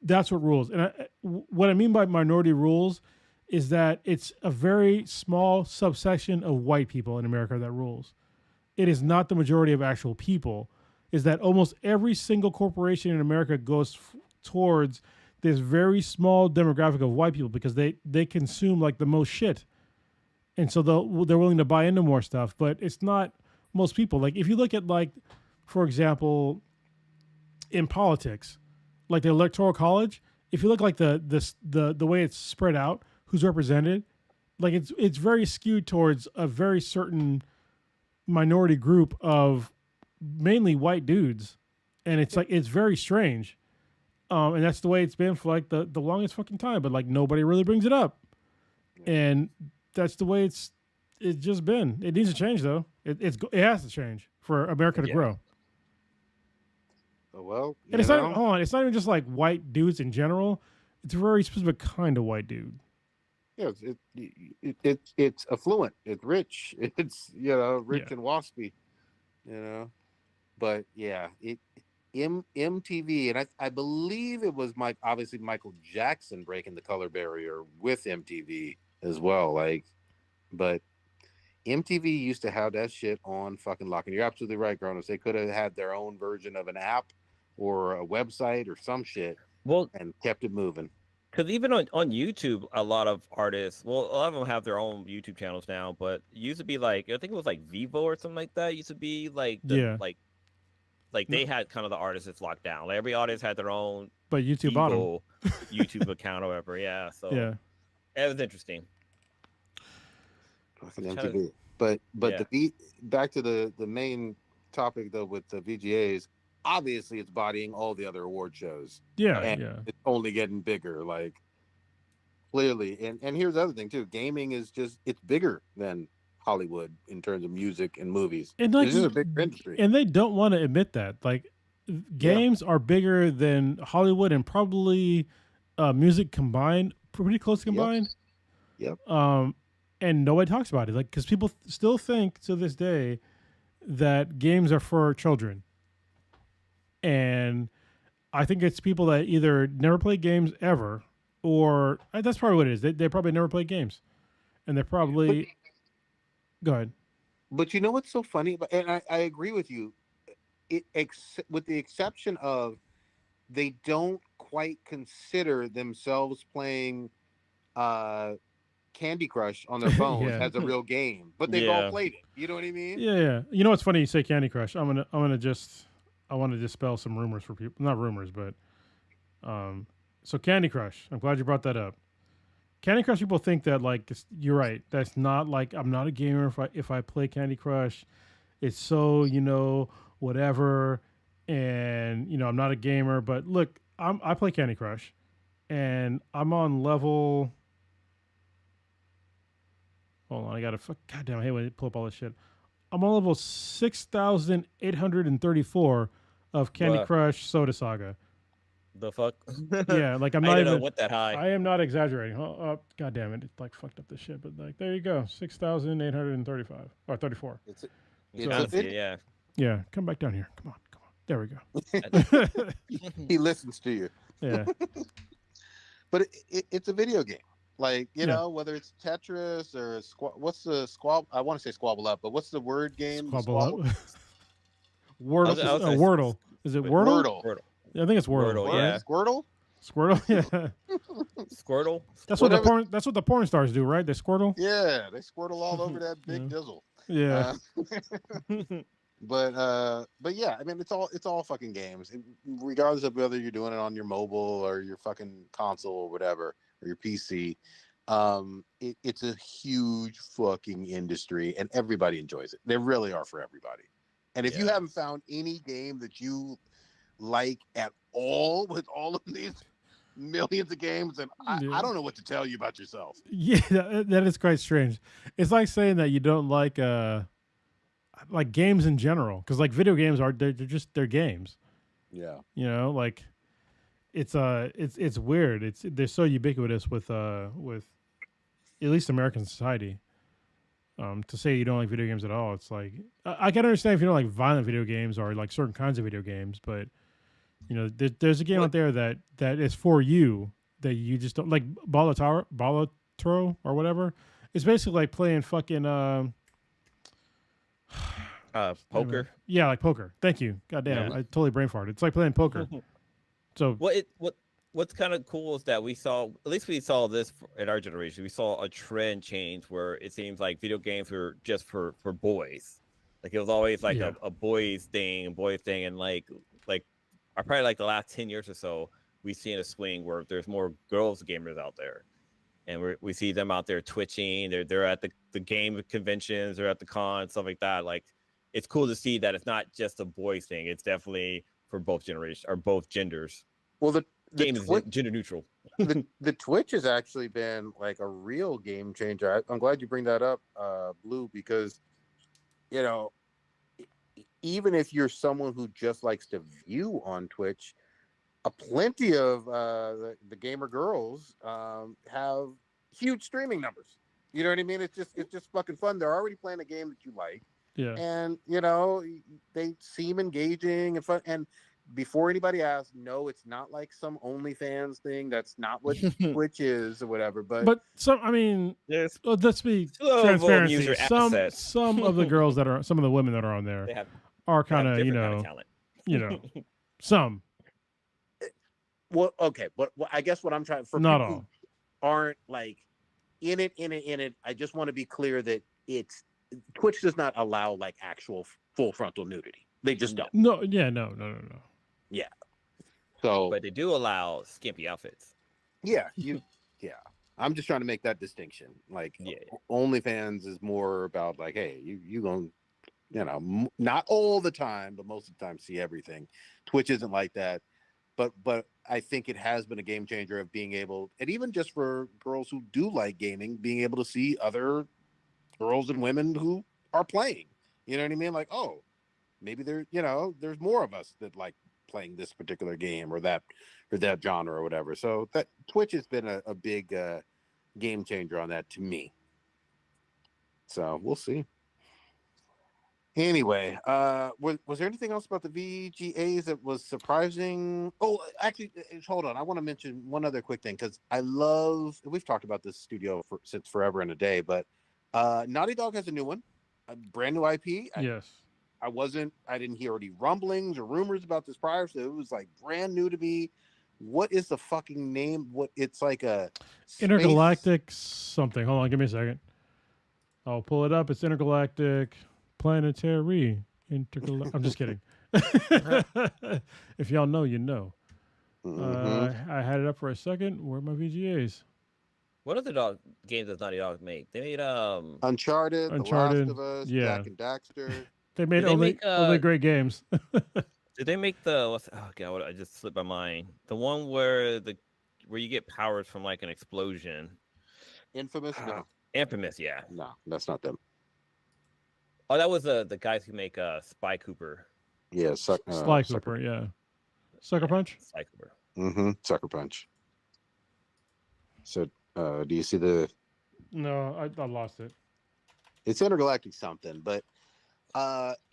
That's what rules. And what I mean by minority rules is that it's a very small subsection of white people in America that rules. It is not the majority of actual people. Is that almost every single corporation in America goes towards this very small demographic of white people because they consume like the most shit. And so they're willing to buy into more stuff, but it's not most people. Like if you look at like, for example, in politics, like the Electoral College, if you look like the way it's spread out, who's represented, like it's very skewed towards a very certain minority group of mainly white dudes, and it's like it's very strange, and that's the way it's been for like the longest fucking time. But like nobody really brings it up, and that's the way it's just been. It needs to change though. It has to change for America to grow. Well, and it's not. Hold on, it's not even just like white dudes in general. It's a very specific kind of white dude. Yeah, it's affluent. It's rich. It's rich and waspy. But yeah, MTV, and I believe it was obviously Michael Jackson breaking the color barrier with MTV as well. Like, but MTV used to have that shit on fucking lock. And you're absolutely right, Gronos. They could have had their own version of an app or a website or some shit. Well, and kept it moving. Because even on YouTube, a lot of artists, a lot of them have their own YouTube channels now, but it used to be like, I think it was like Vivo or something like that. It used to be like, like they had kind of the artists locked down. Like every artist had their own but YouTube Vivo YouTube account or whatever. Yeah. So yeah, it was interesting. MTV. But back to the main topic though with the VGAs. Obviously, it's bodying all the other award shows. Yeah, and it's only getting bigger. Like clearly, and here's the other thing too: gaming is it's bigger than Hollywood in terms of music and movies. And like, this is a bigger industry, and they don't want to admit that. Like, games are bigger than Hollywood and probably music combined, pretty close combined. Yep. And nobody talks about it, like because people still think to this day that games are for children. And I think it's people that either never played games ever, or that's probably what it is. They probably never played games, and they're probably. Go ahead. But you know what's so funny? And I agree with you. With the exception of, they don't quite consider themselves playing Candy Crush on their phones as a real game, but they've all played it. You know what I mean? Yeah. You know what's funny? You say Candy Crush. I want to dispel some rumors for people. Not rumors, but so Candy Crush. I'm glad you brought that up. Candy Crush, people think that like you're right. That's not like I'm not a gamer if I play Candy Crush. It's so whatever, and I'm not a gamer. But look, I play Candy Crush, and I'm on level. Hold on, I gotta. Goddamn, I hate when I pull up all this shit. I'm on level 6,834 of Candy Crush Soda Saga. The fuck? Yeah, like I'm not even. I don't know what that high. I am not exaggerating. Oh, God damn it! It like fucked up this shit, but like there you go, 6,835 or 34. Yeah. Come back down here. Come on. There we go. He listens to you. Yeah. But it's a video game. Like, whether it's Tetris or what's the Squabble? I want to say Squabble Up, but what's the word game? Squabble Up. Wordle. Is it Wordle? Wordle. Yeah, I think it's Wordle. Yeah. Squirtle. Yeah. Squirtle. That's what the porn stars do, right? They squirtle. Yeah, they squirtle all over that big dizzle. Yeah. But yeah, I mean, it's all fucking games, regardless of whether you're doing it on your mobile or your fucking console or whatever, or your PC. It's a huge fucking industry, and everybody enjoys it. They really are for everybody. And if you haven't found any game that you like at all with all of these millions of games, and I don't know what to tell you about yourself. Yeah, that is quite strange. It's like saying that you don't like games in general, because like video games they're games. Yeah, You know, like it's weird. They're so ubiquitous with at least American society. To say you don't like video games at all, it's like I can understand if you don't like violent video games or like certain kinds of video games, but you know, there's a game out there that is for you that you just don't like. Balatro or whatever. It's basically like playing fucking poker. Yeah, like poker. Thank you. Goddamn, I totally brain farted. It's like playing poker. So what's kind of cool is that we saw this in our generation. We saw a trend change where it seems like video games were just for boys. Like it was always like a boys thing, and like probably like the last 10 years or so, we've seen a swing where there's more girls gamers out there, and we see them out there twitching. They're at the game conventions, they're at the cons, stuff like that. Like it's cool to see that it's not just a boys thing. It's definitely for both generations or both genders. Well, the game is gender neutral. the Twitch has actually been like a real game changer. I'm glad you bring that up, Blue, because you know, even if you're someone who just likes to view on Twitch, plenty of the gamer girls have huge streaming numbers. You know what I mean? It's just fucking fun. They're already playing a game that you like, and you know they seem engaging and fun. And before anybody asks, no, it's not like some OnlyFans thing. That's not what Twitch is or whatever. But some, I mean, let's be transparency. Some of the girls some of the women that are on there are kind of, some. Well, okay, but I guess what I'm trying for not people all who aren't like in it. I just want to be clear that Twitch does not allow like actual full frontal nudity. They just don't. No. Yeah. So, but they do allow skimpy outfits. Yeah. I'm just trying to make that distinction. Like, OnlyFans is more about like, hey, you gonna, not all the time, but most of the time see everything. Twitch isn't like that. But I think it has been a game changer of being able, and even just for girls who do like gaming, being able to see other girls and women who are playing. You know what I mean? Like, oh, maybe there's more of us that like playing this particular game or that genre or whatever. So that Twitch has been a big game changer on that to me. So we'll see. Anyway, was there anything else about the VGAs that was surprising? Oh, actually, hold on. I want to mention one other quick thing because we've talked about this studio since forever and a day, but Naughty Dog has a new one, a brand new IP. Yes. I didn't hear any rumblings or rumors about this prior, so it was like brand new to me. What is the fucking name? It's like a Intergalactic something. Hold on, give me a second. I'll pull it up. It's Intergalactic Planetary. I'm just kidding. If y'all know, you know. Mm-hmm. I had it up for a second. Where are my VGAs? What other games does Naughty Dog make? They made Uncharted, The Last of Us, Jack and Daxter. They made only great games. Did they make the I just slipped my mind. The one where you get powers from like an explosion. Infamous? No. Infamous, yeah. No, that's not them. Oh, that was the guys who make Spy Cooper. Yeah, Sly Cooper, yeah. Sucker Punch? Sly Cooper. Mm-hmm. Sucker Punch. So do you see the... No, I lost it. It's Intergalactic something, but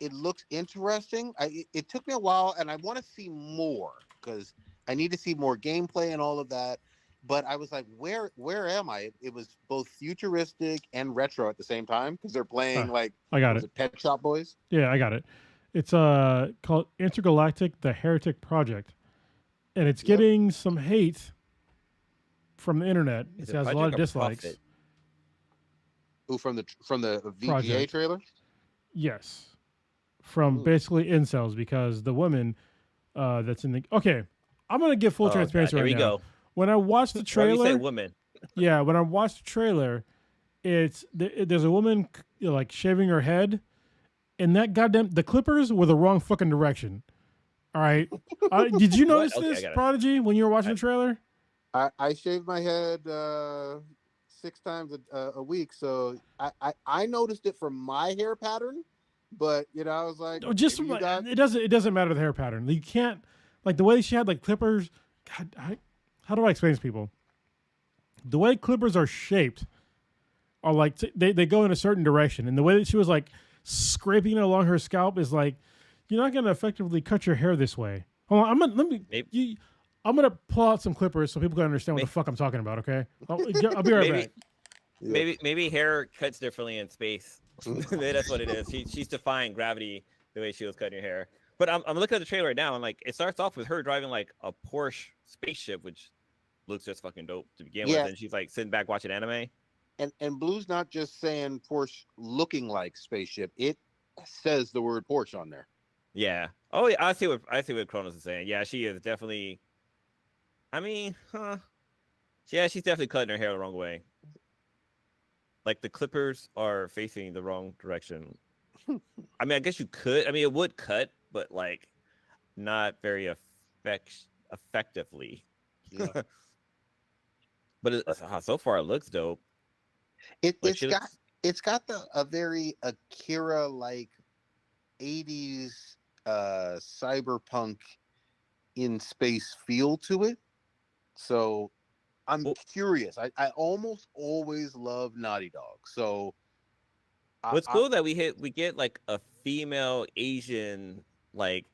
it looks interesting. It took me a while, and I want to see more because I need to see more gameplay and all of that. But I was like, where am I? It was both futuristic and retro at the same time because they're playing I got it. Pet Shop Boys. Yeah, I got it. It's called Intergalactic: The Heretic Project, and it's getting some hate from the internet. It has a lot of dislikes. Profit? Ooh, from the VGA Project. trailer? Yes, from basically incels because the woman that's in the I'm gonna give full transparency right now. Here we go. When I watched the trailer, why do you say woman? Yeah, when I watched the trailer, there's a woman like shaving her head, and the clippers were the wrong fucking direction. All right, did you notice this, Prodigy, when you were watching the trailer? I shave my head 6 times a week, so I noticed it from my hair pattern, but I was like, Just maybe you got. it doesn't matter the hair pattern. You can't like the way she had like clippers. God, how do I explain this to people? The way clippers are shaped are like they go in a certain direction, and the way that she was like scraping it along her scalp is like you're not gonna effectively cut your hair this way. Hold on, I'm gonna pull out some clippers so people can understand what the fuck I'm talking about. Okay, I'll be right back. Maybe hair cuts differently in space. Maybe that's what it is. She's defying gravity the way she was cutting her hair. But I'm looking at the trailer right now, and like it starts off with her driving like a Porsche spaceship, which looks just fucking dope to begin with, and she's like sitting back watching anime. And Blue's not just saying Porsche looking like spaceship; it says the word Porsche on there. Yeah. Oh yeah, I see what Kronos is saying. Yeah, she is definitely. I mean, yeah, she's definitely cutting her hair the wrong way. Like the clippers are facing the wrong direction. I mean, I guess you could. I mean, it would cut, but like not very effectively. Yeah. But so far it looks dope. It's got a very Akira like 80s cyberpunk in space feel to it. So I'm curious. I almost always love Naughty Dog. So what's cool that we get like a female Asian like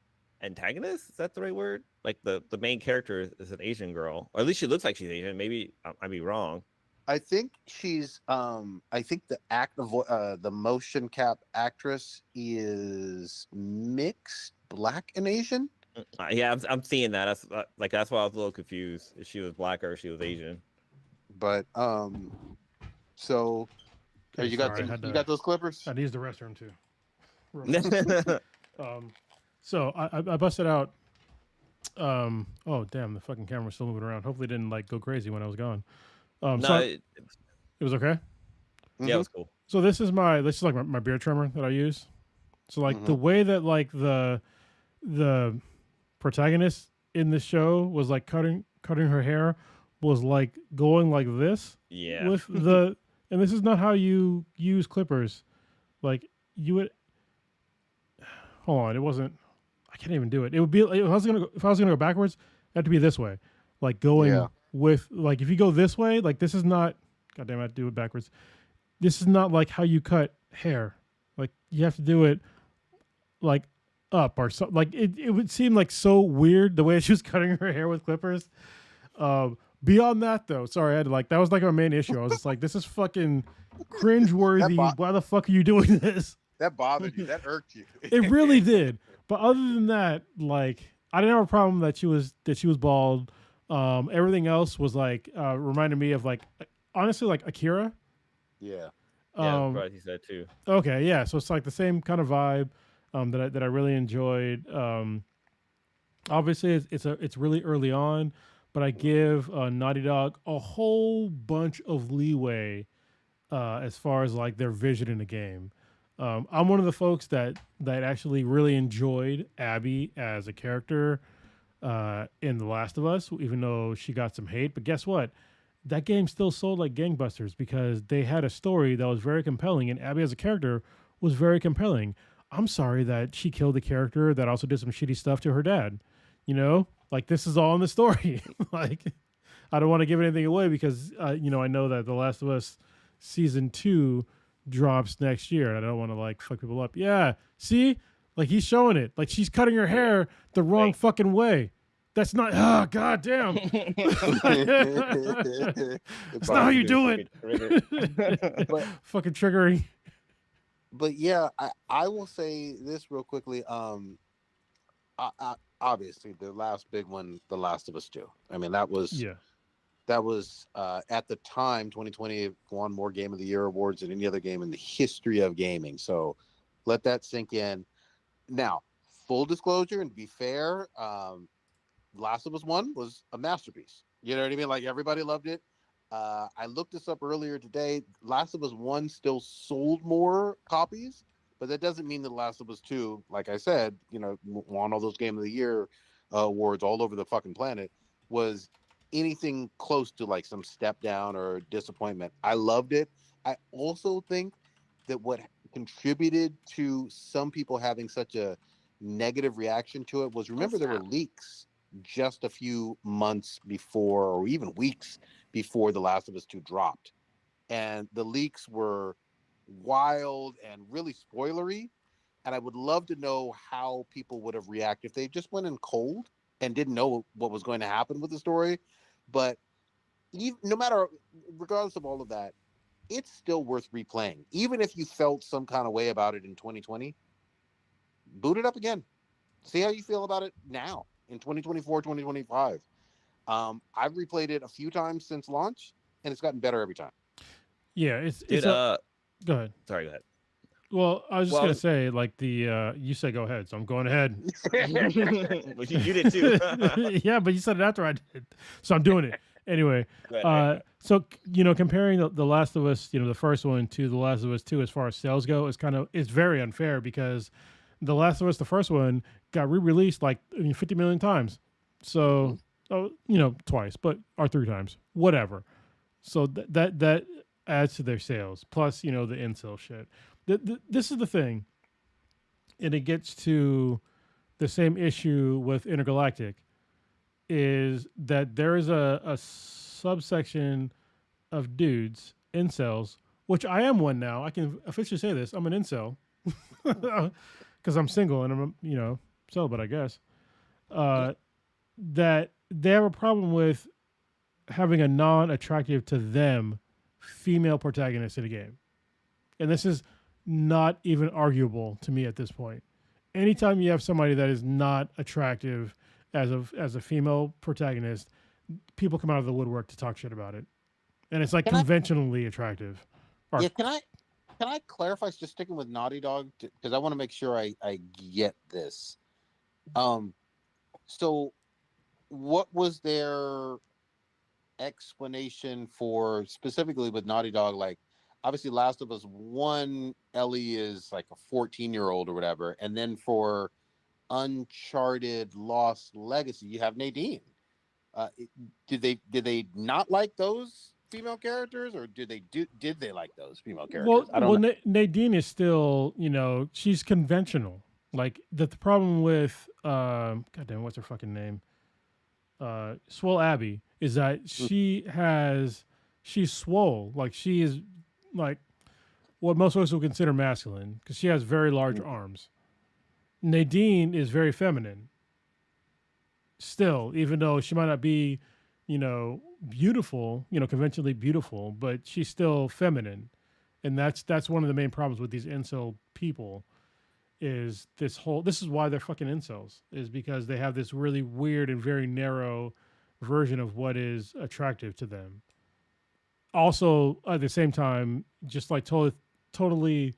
antagonist. Is that the right word? Like the main character is an Asian girl, or at least she looks like she's Asian. Maybe I'd be wrong. I think she's I think the motion cap actress is mixed black and Asian. Yeah, I'm seeing that. That's why I was a little confused if she was black or if she was Asian. But so you got those clippers? I used the restroom too. So I busted out. Oh damn, the fucking camera's still moving around. Hopefully it didn't like go crazy when I was gone. No, so it was okay. Yeah, it was cool. So this is like my beard trimmer that I use. So like the way that like the protagonist in the show was like cutting her hair was like going like this. Yeah. With the and this is not how you use clippers. Like you would. Hold on, it wasn't. I can't even do it. It would be if I was gonna go backwards, it had to be this way, like going with like if you go this way, like this is not. God damn, I have to do it backwards. This is not like how you cut hair. Like you have to do it like up or so. Like it would seem like so weird the way she was cutting her hair with clippers. Beyond that though, sorry, I had to like that was like my main issue. I was just like, this is fucking cringeworthy. Why the fuck are you doing this? That bothered you. That irked you. It really did. But other than that, like I didn't have a problem that she was bald. Everything else was like reminded me of like honestly like Akira. Yeah. Yeah, right. He said too. Okay, yeah. So it's like the same kind of vibe that I really enjoyed. Obviously, it's really early on, but I give Naughty Dog a whole bunch of leeway as far as like their vision in the game. I'm one of the folks that actually really enjoyed Abby as a character in The Last of Us, even though she got some hate. But guess what? That game still sold like gangbusters because they had a story that was very compelling, and Abby as a character was very compelling. I'm sorry that she killed a character that also did some shitty stuff to her dad. You know, like this is all in the story. Like, I don't want to give anything away because I know that The Last of Us season 2 drops next year, and I don't want to like fuck people up. Yeah, see, like he's showing it. Like she's cutting her hair the wrong fucking way. That's not. Oh, god damn. That's not how you do it. Fucking triggering. But yeah, I will say this real quickly. Obviously the last big one, The Last of Us 2. I mean, that was at the time 2020 won more Game of the Year awards than any other game in the history of gaming. So let that sink in. Now, full disclosure and to be fair, Last of Us 1 was a masterpiece. You know what I mean? Like everybody loved it. I looked this up earlier today. Last of Us 1 still sold more copies, but that doesn't mean that Last of Us 2, like I said, won all those Game of the Year awards all over the fucking planet, was anything close to like some step down or disappointment. I loved it. I also think that what contributed to some people having such a negative reaction to it was, remember, there were leaks just a few months before, or even weeks before The Last of Us 2 dropped. And the leaks were wild and really spoilery. And I would love to know how people would have reacted if they just went in cold and didn't know what was going to happen with the story. But even, no matter, regardless of all of that, it's still worth replaying. Even if you felt some kind of way about it in 2020, boot it up again. See how you feel about it now in 2024, 2025. I've replayed it a few times since launch, and it's gotten better every time. Yeah, go ahead. Sorry, go ahead. Well, I was just gonna say, like you said, go ahead, so I'm going ahead. Well, you did too. Yeah, but you said it after I did, so I'm doing it anyway. So comparing the Last of Us, the first one to the Last of Us 2 as far as sales go, it's very unfair because the Last of Us, the first one, got re-released like 50 million times. So, twice, or 3 times, whatever. So that adds to their sales. Plus, the incel shit. This is the thing, and it gets to the same issue with Intergalactic, is that there is a subsection of dudes, incels, which I am one now. I can officially say this. I'm an incel because I'm single and I'm, celibate, I guess. That they have a problem with having a non-attractive to them female protagonist in a game. And this is not even arguable to me at this point. Anytime you have somebody that is not attractive as a female protagonist, people come out of the woodwork to talk shit about it. And it's like conventionally attractive. Yeah, can I clarify, just sticking with Naughty Dog, because I want to make sure I get this. So what was their explanation for, specifically with Naughty Dog, like, obviously Last of Us 1, Ellie is like a 14-year-old or whatever, and then for Uncharted Lost Legacy, you have Nadine. Did they not like those female characters, or did they like those female characters? Nadine is still, she's conventional. Like the problem with goddamn, what's her fucking name? Swole Abby is that she's swole. Like she is like what most of us would consider masculine because she has very large arms. Nadine is very feminine. Still, even though she might not be, beautiful, conventionally beautiful, but she's still feminine. And that's one of the main problems with these incel people is this is why they're fucking incels, is because they have this really weird and very narrow version of what is attractive to them. Also, at the same time, just like totally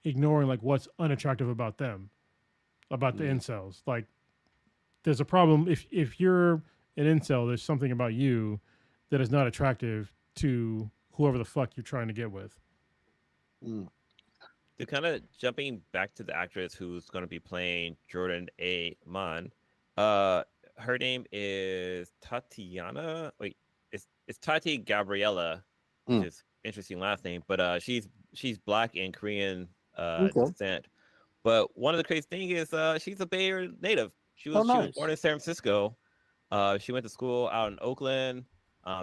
ignoring like what's unattractive about them, about the incels. Like, there's a problem if you're an incel, there's something about you that is not attractive to whoever the fuck you're trying to get with. To kind of jumping back to the actress who's going to be playing Jordan A. Mon, her name is Tatiana. Wait, it's Tati Gabriella, which is interesting last name, but she's Black and Korean descent. But one of the crazy things is she's a Bay Area native. She was born in San Francisco. She went to school out in Oakland.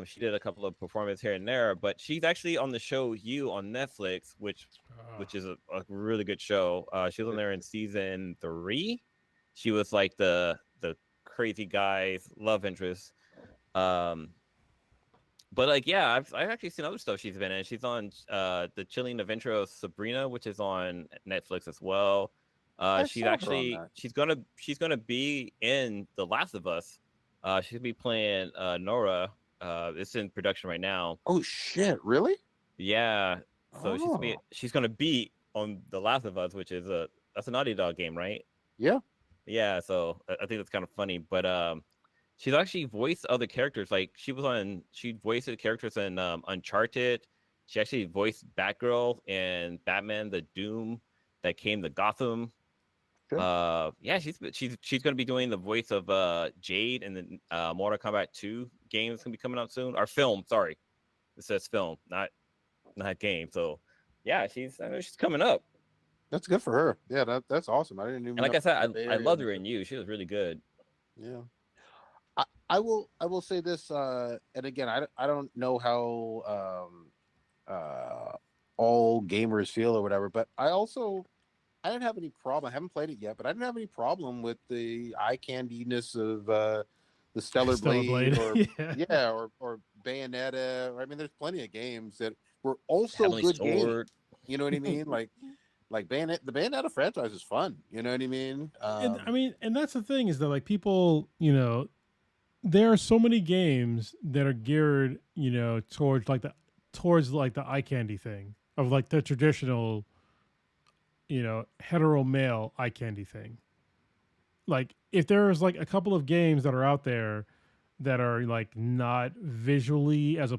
She did a couple of performances here and there, but she's actually on the show You on Netflix, which is a really good show. She was on there in season 3. She was like the crazy guy's love interest. But like, yeah, I've actually seen other stuff she's been in. She's on the Chilling Adventure of Sabrina, which is on Netflix as well. She's gonna be in The Last of Us. She's gonna be playing Nora. It's in production right now. Oh shit! Really? Yeah. So she's gonna be on The Last of Us, which is that's a Naughty Dog game, right? Yeah. Yeah. So I think that's kind of funny, but she's actually voiced other characters. Like she voiced the characters in Uncharted. She actually voiced Batgirl and Batman: The Doom that came to Gotham. Yeah, she's gonna be doing the voice of Jade in the Mortal Kombat 2 game that's gonna be coming out soon. Or film, sorry. It says film, not game. So yeah, I know she's coming up. That's good for her. Yeah, that's awesome. I didn't even And like know I said, Bay I Area loved was her in You. She was really good. Yeah. I will say this, and again, I don't know how all gamers feel or whatever, but I didn't have any problem. I haven't played it yet, but I didn't have any problem with the eye candiness of the Stellar Blade, or yeah. or Bayonetta. I mean, there's plenty of games that were also Heavenly good Sword. games. You know what I mean? Like the Bayonetta franchise is fun. You know what I mean? And I mean, and that's the thing is that like people, there are so many games that are geared, towards like the eye candy thing of like the traditional, hetero male eye candy thing. Like if there's like a couple of games that are out there that are like not visually as a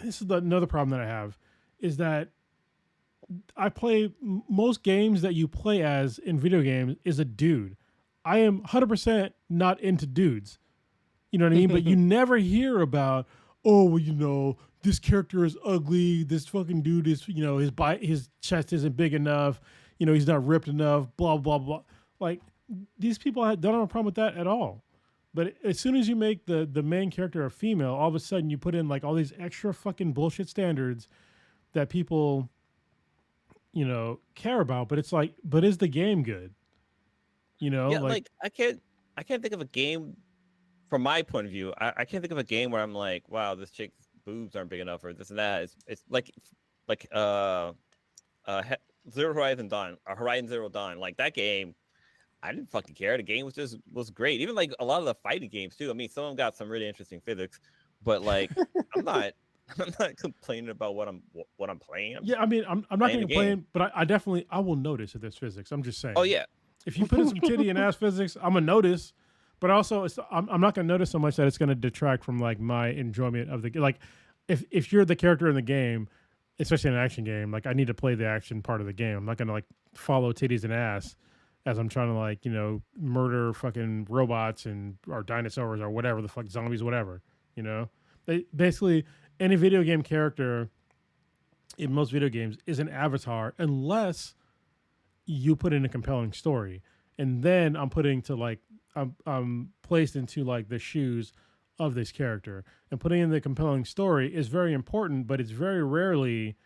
this is another problem that I have is that I play most games that you play as in video games is a dude. I am 100% not into dudes. You know what I mean? But you never hear about, oh, well, this character is ugly. This fucking dude is, his chest isn't big enough. He's not ripped enough. Blah blah blah. Like these people don't have a problem with that at all. But as soon as you make the main character a female, all of a sudden you put in like all these extra fucking bullshit standards that people, care about. But it's like, but is the game good? Yeah, like I can't think of a game. From my point of view, I can't think of a game where I'm like, wow, this chick's boobs aren't big enough, or this and that. It's like Zero Horizon Dawn, or Horizon Zero Dawn. Like that game, I didn't fucking care. The game was great. Even like a lot of the fighting games too. I mean, some of them got some really interesting physics, but like I'm not complaining about what I'm playing. I mean, I'm not going to complain, but I definitely will notice if there's physics. I'm just saying. Oh yeah. If you put in some titty and ass physics, I'm gonna notice. But also, I'm not going to notice so much that it's going to detract from like my enjoyment of the like. If you're the character in the game, especially in an action game, like I need to play the action part of the game. I'm not going to like follow titties and ass as I'm trying to like murder fucking robots or dinosaurs or whatever the fuck, zombies, whatever. Basically any video game character in most video games is an avatar unless you put in a compelling story, and then I'm putting to like. I'm placed into like the shoes of this character, and putting in the compelling story is very important, but it's very rarely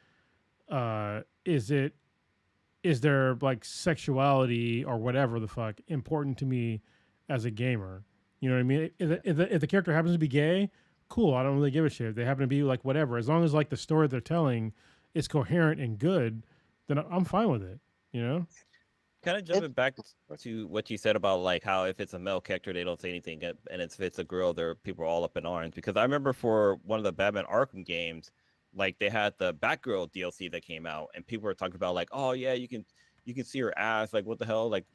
is there like sexuality or whatever the fuck important to me as a gamer. You know what I mean? If the character happens to be gay, cool, I don't really give a shit. If they happen to be like whatever, as long as like the story they're telling is coherent and good, then I'm fine with it, Kind of jumping back to what you said about like how if it's a male character they don't say anything, and if it's a girl, people are all up in arms. Because I remember for one of the Batman Arkham games, like they had the Batgirl DLC that came out, and people were talking about like, oh yeah, you can see her ass, like what the hell, like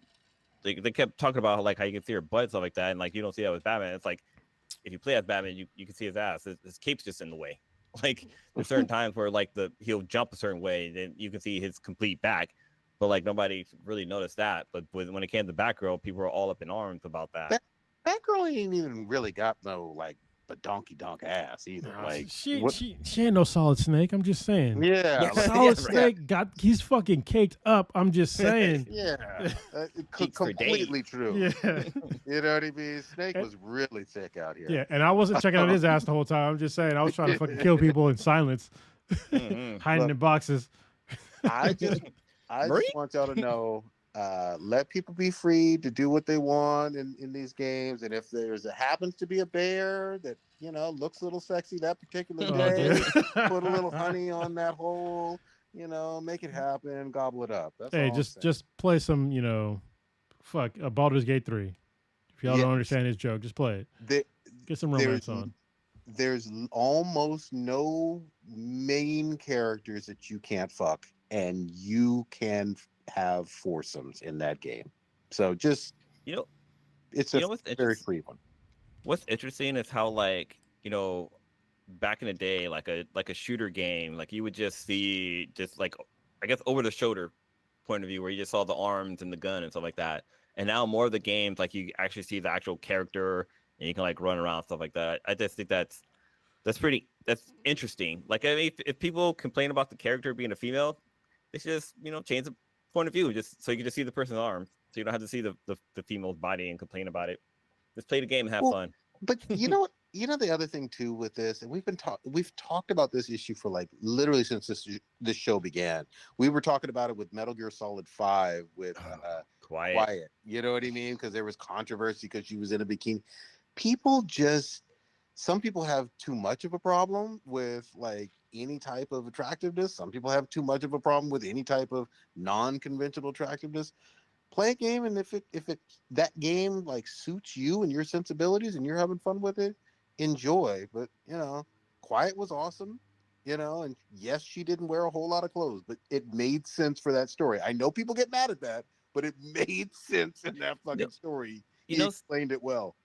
they kept talking about like how you can see her butt and stuff like that, and like you don't see that with Batman. It's like if you play as Batman, you can see his ass. His cape's just in the way. Like there's certain times where like he'll jump a certain way, then you can see his complete back. But like nobody really noticed that. But when it came to Batgirl, people were all up in arms about that. Batgirl ain't even really got no like a donkey donk ass either. Like she ain't no Solid Snake. I'm just saying. Yeah, Solid Snake he's fucking caked up. I'm just saying. Yeah, completely true. Yeah, you know what I mean. Snake was really thick out here. Yeah, and I wasn't checking out his ass the whole time. I'm just saying I was trying to fucking kill people in silence, hiding in boxes. I just want y'all to know, let people be free to do what they want in these games. And if happens to be a bear that, looks a little sexy that particular day, put a little honey on that hole, make it happen, gobble it up. That's all just play some, Baldur's Gate 3. If y'all don't understand his joke, just play it. Get some romance on. There's almost no main characters that you can't fuck, and you can have foursomes in that game. So just it's a very free one. What's interesting is how like back in the day, like a shooter game, like you would just see just like I guess over the shoulder point of view where you just saw the arms and the gun and stuff like that. And now more of the games, like you actually see the actual character and you can like run around, stuff like that. I just think that's interesting. Like, I mean, if people complain about the character being a female, they should just, change the point of view, just so you can just see the person's arm, so you don't have to see the female's body and complain about it. Just play the game and have fun. But you know what? The other thing too with this, and we've talked about this issue for like literally since this show began. We were talking about it with Metal Gear Solid 5 with Quiet. You know what I mean? Because there was controversy because she was in a bikini. Some people have too much of a problem with like any type of attractiveness. Some people have too much of a problem with any type of non-conventional attractiveness. Play a game, and if that game like suits you and your sensibilities and you're having fun with it, enjoy. But Quiet was awesome, and yes, she didn't wear a whole lot of clothes, but it made sense for that story. I know people get mad at that, but it made sense in that fucking story. He explained it well.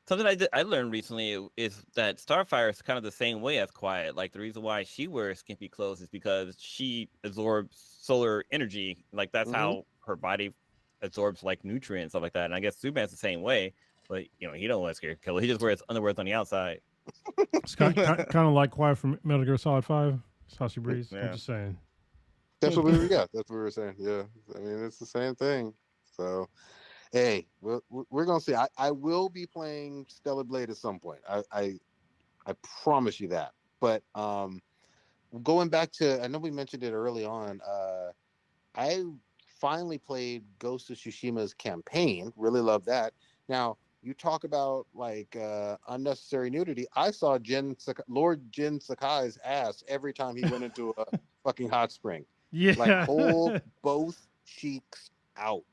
Something I learned recently is that Starfire is kind of the same way as Quiet. Like, the reason why she wears skimpy clothes is because she absorbs solar energy. Like, that's how her body absorbs like nutrients, stuff like that. And I guess Superman's the same way, but he don't wear scared killer. He just wears underwear on the outside. It's kind of like Quiet from Metal Gear Solid 5. It's how she breathes. Yeah. I'm just saying. That's what we were saying. Yeah, I mean, it's the same thing. So, hey, we're gonna see. I will be playing Stellar Blade at some point. I promise you that. But going back to, I know we mentioned it early on. I finally played Ghost of Tsushima's campaign. Really love that. Now, you talk about like unnecessary nudity. I saw Lord Jin Sakai's ass every time he went into a fucking hot spring. Yeah, like hold both cheeks out.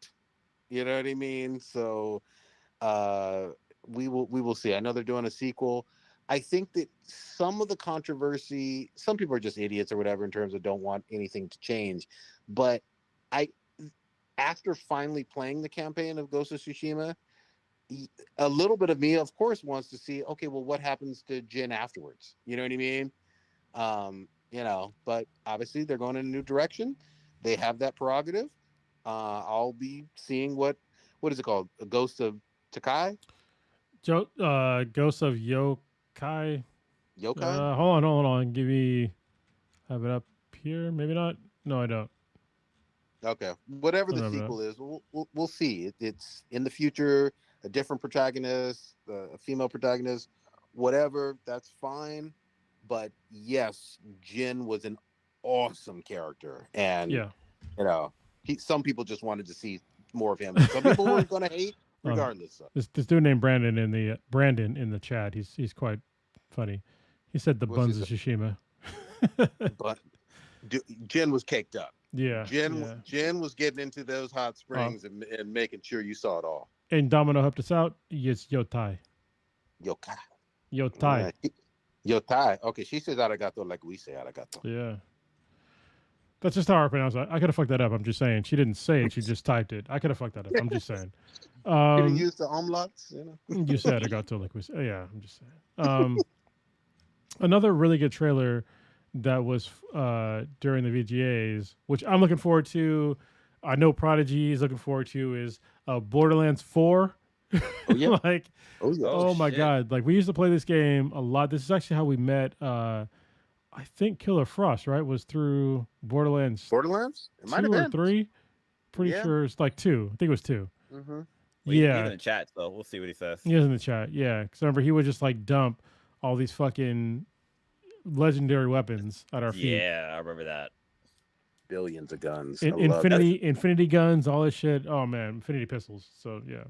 You know what I mean? So we will see. I know they're doing a sequel. I think that some of the controversy, some people are just idiots or whatever in terms of don't want anything to change. But after finally playing the campaign of Ghost of Tsushima, a little bit of me, of course, wants to see, okay, well, what happens to Jin afterwards? You know what I mean? But obviously they're going in a new direction. They have that prerogative. I'll be seeing what is it called? A Ghost of Takai? Ghost of Yokai. Yokai? Hold on. Have it up here. Maybe not. No, I don't. Okay. Whatever the sequel is, we'll see. It's in the future, a different protagonist, a female protagonist, whatever, that's fine. But yes, Jin was an awesome character. And, some people just wanted to see more of him. Some people were going to hate regardless. This dude named Brandon in the chat, he's quite funny. He said the buns of Tsushima. But Jin was caked up. Yeah, Jin was getting into those hot springs and making sure you saw it all. And Domino helped us out. Yes, Yotai. Yotai. Okay, she says arigato like we say arigato. Yeah. That's just how I pronounce it. I could have fucked that up. I'm just saying. She didn't say it. She just typed it. I could have fucked that up. I'm just saying. You use the umlauts, You said arigato like we say. Yeah, I'm just saying. Another really good trailer that was during the VGAs, which I'm looking forward to. I know Prodigy is looking forward to, is Borderlands 4. Oh yeah. Oh my God. Like, we used to play this game a lot. This is actually how we met I think Killer Frost, right? Was through Borderlands. It might have been 3. Pretty sure it's like 2. I think it was 2. Mm-hmm. Well, he's in the chat, so we'll see what he says. He is in the chat, yeah. Because remember, he would just like dump all these fucking legendary weapons at our feet. Yeah, I remember that. Billions of guns. Infinity guns, all this shit. Oh man, Infinity pistols. So yeah.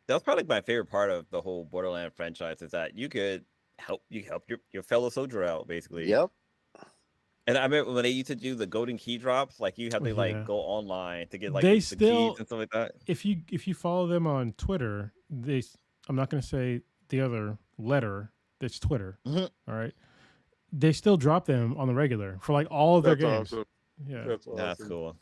That was probably my favorite part of the whole Borderlands franchise, is that you could help your fellow soldier out, basically. Yep. And I remember when they used to do the golden key drops, like you have to like go online to get like the keys and stuff like that. If you follow them on Twitter, I'm not going to say the other letter. It's Twitter. Mm-hmm. All right. They still drop them on the regular for like all of their games. Awesome. Yeah, that's cool.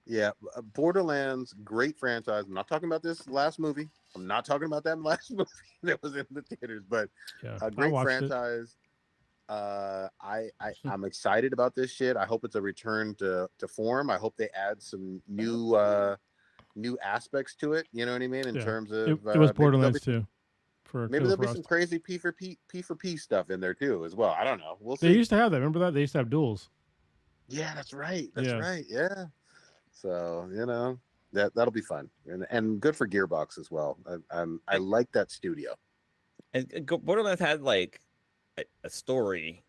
Yeah, Borderlands, great franchise. I'm not talking about this last movie. I'm not talking about that last movie that was in the theaters, but a great franchise. I'm excited about this shit. I hope it's a return to form. I hope they add some new aspects to it. You know what I mean? In terms of it was maybe Borderlands 2 for maybe Killer there'll be Frost. some crazy P for P stuff in there too as well. I don't know. We'll see. They used to have that. Remember that? They used to have duels. Yeah, that's right. That's right. Yeah. So that'll be fun and good for Gearbox as well. I like that studio. And Borderlands had like a story,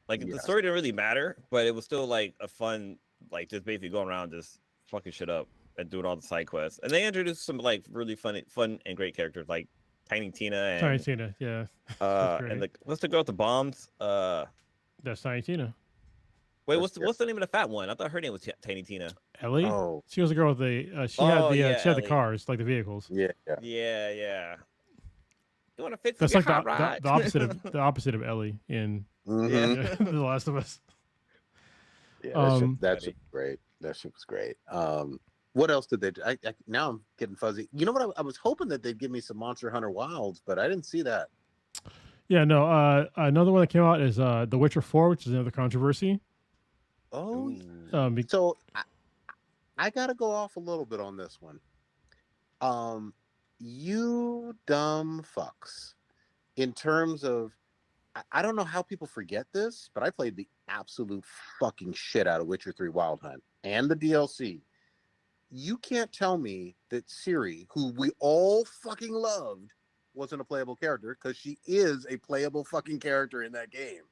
like the story didn't really matter, but it was still like a fun, like just basically going around just fucking shit up and doing all the side quests. And they introduced some like really fun and great characters like Tiny Tina and Tiny Tina, yeah. And what's the girl with the bombs? That's Tiny Tina. Wait, what's the name of the fat one? I thought her name was Tiny Tina. Ellie. Oh, she was the girl with the. She had the cars, like the vehicles. Yeah. You want to fix? That's like the opposite of Ellie in The Last of Us. Yeah, that shit was great. That shit was great. What else did they do? Now I'm getting fuzzy. You know what? I was hoping that they'd give me some Monster Hunter Wilds, but I didn't see that. Yeah, no. Another one that came out is The Witcher 4, which is another controversy. Oh, so I got to go off a little bit on this one. You dumb fucks. In terms of, I don't know how people forget this, but I played the absolute fucking shit out of Witcher 3 Wild Hunt and the DLC. You can't tell me that Ciri, who we all fucking loved, wasn't a playable character, because she is a playable fucking character in that game.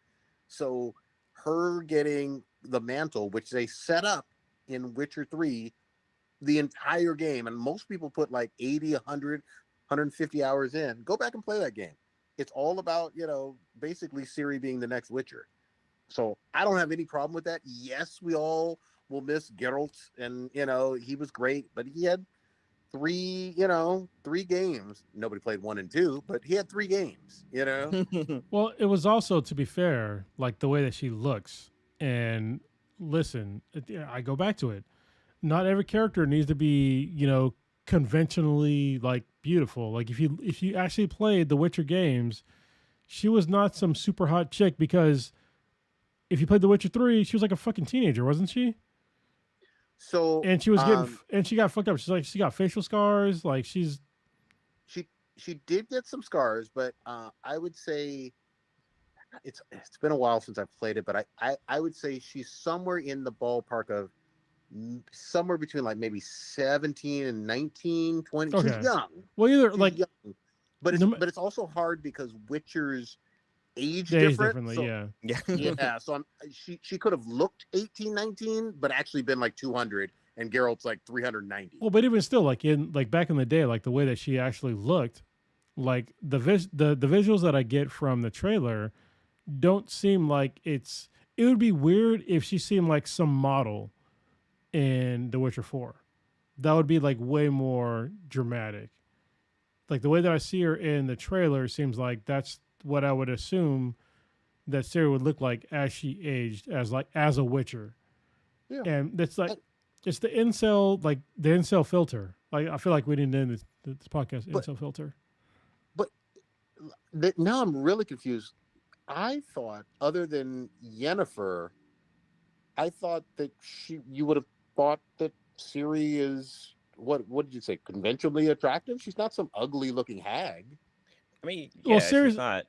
So her getting the mantle, which they set up in Witcher 3, the entire game, and most people put like 80, 100, 150 hours in. Go back and play that game. It's all about, basically Ciri being the next Witcher. So I don't have any problem with that. Yes, we all will miss Geralt, and he was great, but he had three games. Nobody played 1 and 2, but he had 3 games. Well, it was also, to be fair, like the way that she looks. And listen, I go back to it. Not every character needs to be, conventionally like beautiful. Like if you actually played the Witcher games, she was not some super hot chick, because if you played the Witcher 3, she was like a fucking teenager, wasn't she? So and she was she got fucked up. She's like, she got facial scars. Like she did get some scars, but I would say it's been a while since I've played it, but I would say she's somewhere in the ballpark of somewhere between like maybe 17 and 19, 20. Okay. She's young. Well, either she's like young. But it's also hard because Witcher's age differently, so, yeah. So she could have looked 18, 19, but actually been like 200, and Geralt's like 390. Well, but even still, like back in the day, like the way that she actually looked, like the visuals that I get from the trailer don't seem like it would be weird if she seemed like some model in The Witcher 4. That would be like way more dramatic. Like the way that I see her in the trailer seems like that's what I would assume that Ciri would look like as she aged as a Witcher. Yeah. And that's like it's the incel filter. Like I feel like we need to end this podcast incel filter. But now I'm really confused. I thought, other than Yennefer, I thought that you would have thought that Ciri is what did you say? Conventionally attractive? She's not some ugly looking hag. I mean, yeah, Ciri's not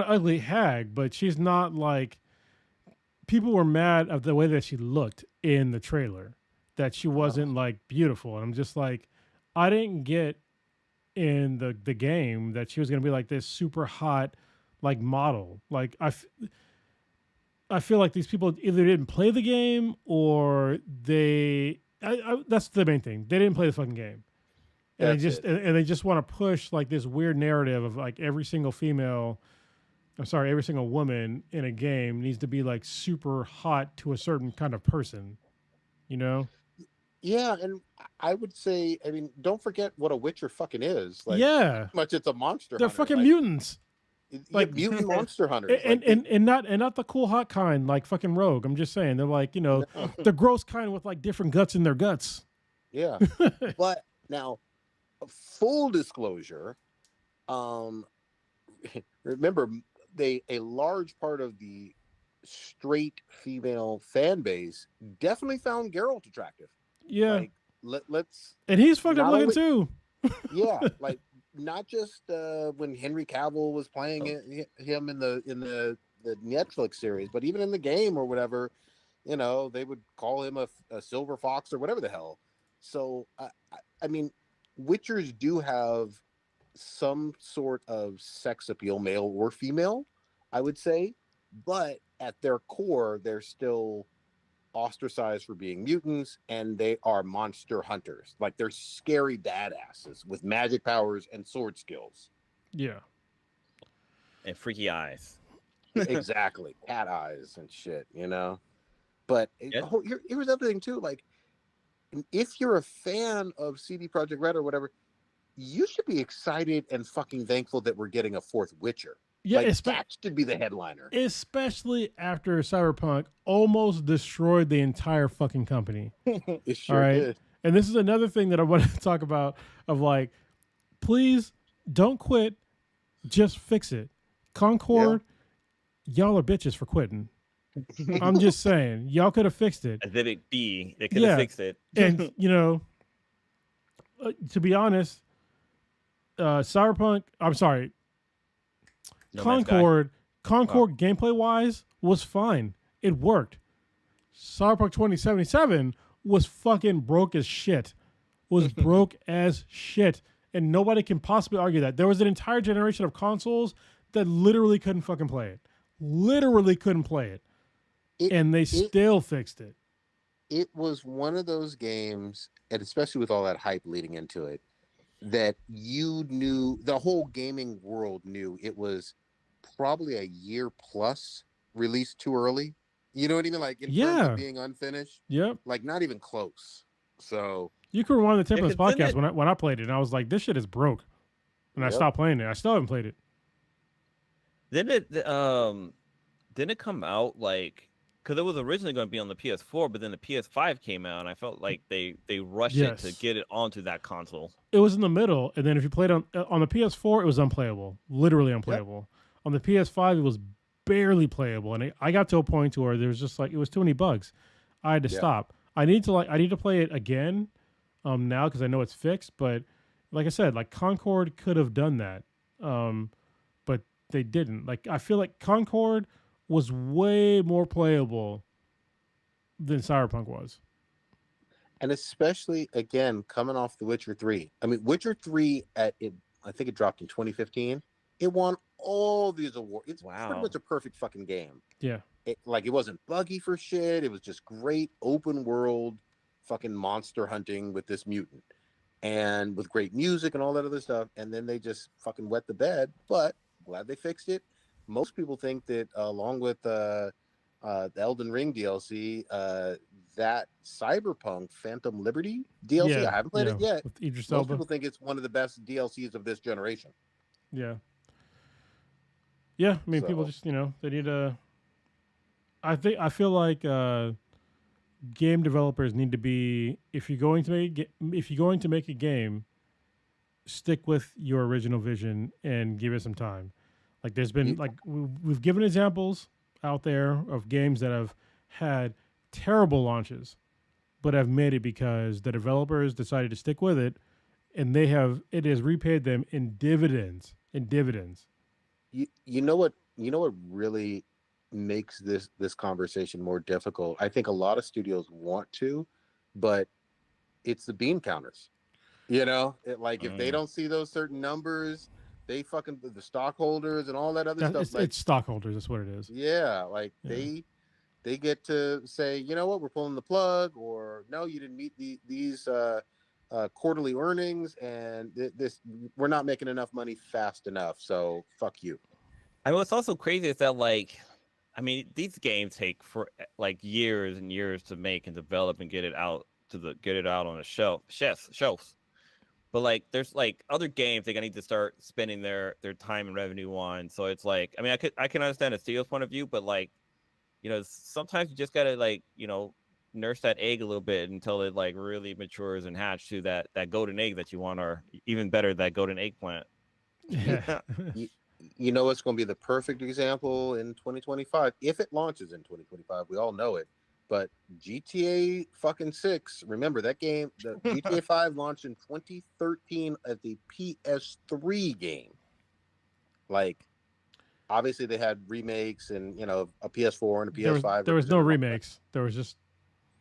an ugly hag, but she's not like, people were mad at the way that she looked in the trailer, that she wasn't like beautiful. And I'm just like, I didn't get in the game that she was going to be like this super hot like model. Like I feel like these people either didn't play the game or that's the main thing. They didn't play the fucking game. And they just want to push like this weird narrative of like every single woman in a game needs to be like super hot to a certain kind of person, Yeah, and I would say, I mean, don't forget what a Witcher fucking is. Like, much it's a monster. They're hunter. Fucking like, mutants. Like mutant monster hunters. And not the cool hot kind like fucking Rogue. I'm just saying, they're like, the gross kind with like different guts in their guts. Yeah. But now, full disclosure, remember a large part of the straight female fan base definitely found Geralt attractive. Yeah. Like let's and he's fucking not looking only- too. yeah, like not just when Henry Cavill was playing him in the Netflix series, but even in the game or whatever, you know, they would call him a silver fox or whatever the hell. So I mean, Witchers do have some sort of sex appeal, male or female, I would say, but at their core, they're still ostracized for being mutants, and they are monster hunters. Like they're scary badasses with magic powers and sword skills. Yeah. And freaky eyes. Exactly, cat eyes and shit, you know. But here's the other thing too. Like, if you're a fan of CD Projekt Red or whatever, you should be excited and fucking thankful that we're getting a fourth Witcher. Yeah, like, that should be the headliner. Especially after Cyberpunk almost destroyed the entire fucking company. It sure did. And this is another thing that I want to talk about of like, please don't quit, just fix it. Concord, y'all are bitches for quitting. I'm just saying, y'all could have fixed it. As if it be, they could have fixed it. And, you know, to be honest, Cyberpunk, I'm sorry, Concord gameplay wise was fine. It worked. Cyberpunk 2077 was fucking broke as shit. Was broke as shit. And nobody can possibly argue that. There was an entire generation of consoles that literally couldn't fucking play it. Literally couldn't play it. And they still fixed it. It was one of those games, and especially with all that hype leading into it, that you knew, the whole gaming world knew it was probably a year plus released too early. You know what I mean? Like in terms of being unfinished. Yep. Like not even close. So you could rewind the Templates podcast when I played it, and I was like, this shit is broke. And I stopped playing it. I still haven't played it. Didn't it come out like, because it was originally going to be on the PS4, but then the PS5 came out, and I felt like they rushed it to get it onto that console. It was in the middle, and then if you played on the PS4, it was unplayable, literally unplayable. Yep. On the PS5, it was barely playable, and I got to a point to where there was just like, it was too many bugs. I had to stop. I need to play it again, now because I know it's fixed. But like I said, like Concord could have done that, but they didn't. Like I feel like Concord was way more playable than Cyberpunk was. And especially, again, coming off The Witcher 3. I mean, Witcher 3, I think it dropped in 2015. It won all these awards. It's pretty much a perfect fucking game. Yeah. It wasn't buggy for shit. It was just great open world fucking monster hunting with this mutant. And with great music and all that other stuff. And then they just fucking wet the bed. But glad they fixed it. Most people think that along with the Elden Ring DLC, that Cyberpunk Phantom Liberty DLC, I haven't played it yet. Most people think it's one of the best DLCs of this generation. Yeah. Yeah, I mean, people just, they need to. I feel like game developers need to be, if you're going to make a game, stick with your original vision and give it some time. Like there's been we've given examples out there of games that have had terrible launches, but have made it because the developers decided to stick with it, and it has repaid them in dividends. You know what really makes this conversation more difficult? I think a lot of studios want to, but it's the bean counters. If they don't see those certain numbers, they fucking, the stockholders and all that other stuff. It's stockholders. That's what it is. Yeah, they get to say, you know what, we're pulling the plug, or no, you didn't meet these quarterly earnings, and we're not making enough money fast enough. So fuck you. I mean, what's also crazy is that these games take for years and years to make and develop and get it out on the shelves. But there's other games they need to start spending their time and revenue on. So it's I can understand the studio's point of view, but sometimes you just gotta nurse that egg a little bit until it really matures and hatch to that golden egg that you want, or even better, that golden eggplant. Yeah. You know it's going to be the perfect example in 2025 if it launches in 2025. We all know it, but GTA fucking 6. Remember that game? The GTA 5 launched in 2013 as the PS3 game. Like, obviously they had remakes and a PS4 and a PS5. There was no remakes. There was just.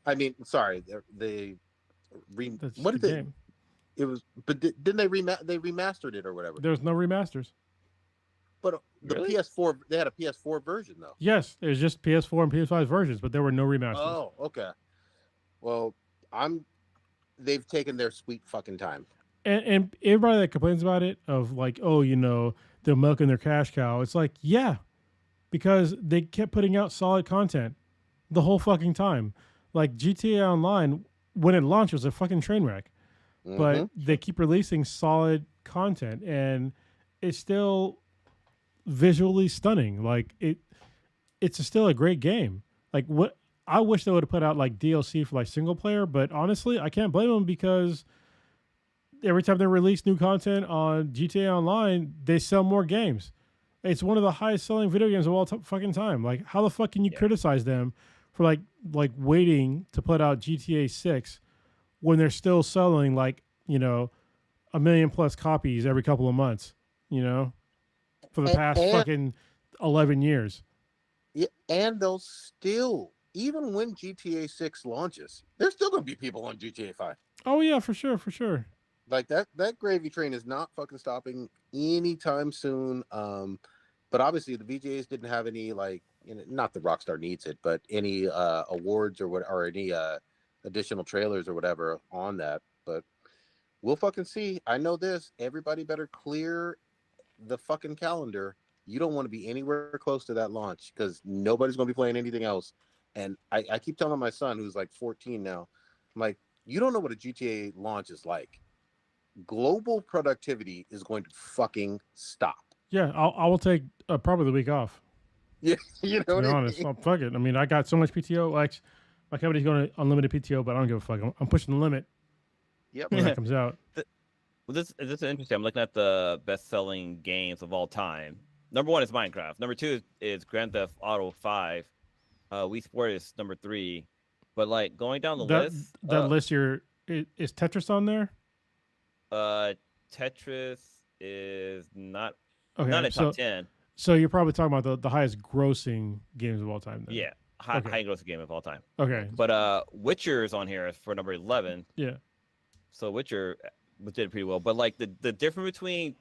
I mean, sorry, what did they? Game. It was, but didn't they remastered it or whatever? There was no remasters. But the Really? PS4, they had a PS4 version though. Yes, it was just PS4 and PS5 versions, but there were no remasters. Oh, okay. Well, they've taken their sweet fucking time. And everybody that complains about it, of like, oh, they're milking their cash cow. It's like, yeah, because they kept putting out solid content the whole fucking time. Like GTA Online, when it launched, was a fucking train wreck. Mm-hmm. But they keep releasing solid content, and it's still visually stunning. Like it's still a great game. Like what I wish they would have put out like DLC for like single player, but honestly, I can't blame them because every time they release new content on GTA Online, they sell more games. It's one of the highest selling video games of all fucking time. Like how the fuck can you criticize them for like waiting to put out GTA 6 when they're still selling like, 1 million plus copies every couple of months, for the past fucking 11 years. Yeah, and they'll still, even when GTA 6 launches, there's still going to be people on GTA 5. Oh yeah, for sure. Like that gravy train is not fucking stopping anytime soon. But obviously the VGAs didn't have any not that Rockstar needs it, but any awards or any additional trailers or whatever on that. But we'll fucking see. I know this. Everybody better clear the fucking calendar. You don't want to be anywhere close to that launch because nobody's going to be playing anything else. And I keep telling my son, who's like 14 now, I'm like, you don't know what a GTA launch is like. Global productivity is going to fucking stop. Yeah, I will take probably the week off. Yeah, you know. To be honest, fuck it. I mean, I got so much PTO. Like, my company's going to unlimited PTO, but I don't give a fuck. I'm pushing the limit. Yep. When that comes out. Well, this is interesting. I'm looking at the best-selling games of all time. Number 1 is Minecraft. Number 2 is Grand Theft Auto 5. Wii Sport is number 3. But like going down the list, that list, is Tetris on there? Tetris is not okay, not in top 10. So you're probably talking about the highest grossing games of all time. Then. Yeah, high grossing game of all time. Okay, but Witcher is on here for number 11. Yeah. So Witcher did pretty well, but like the difference between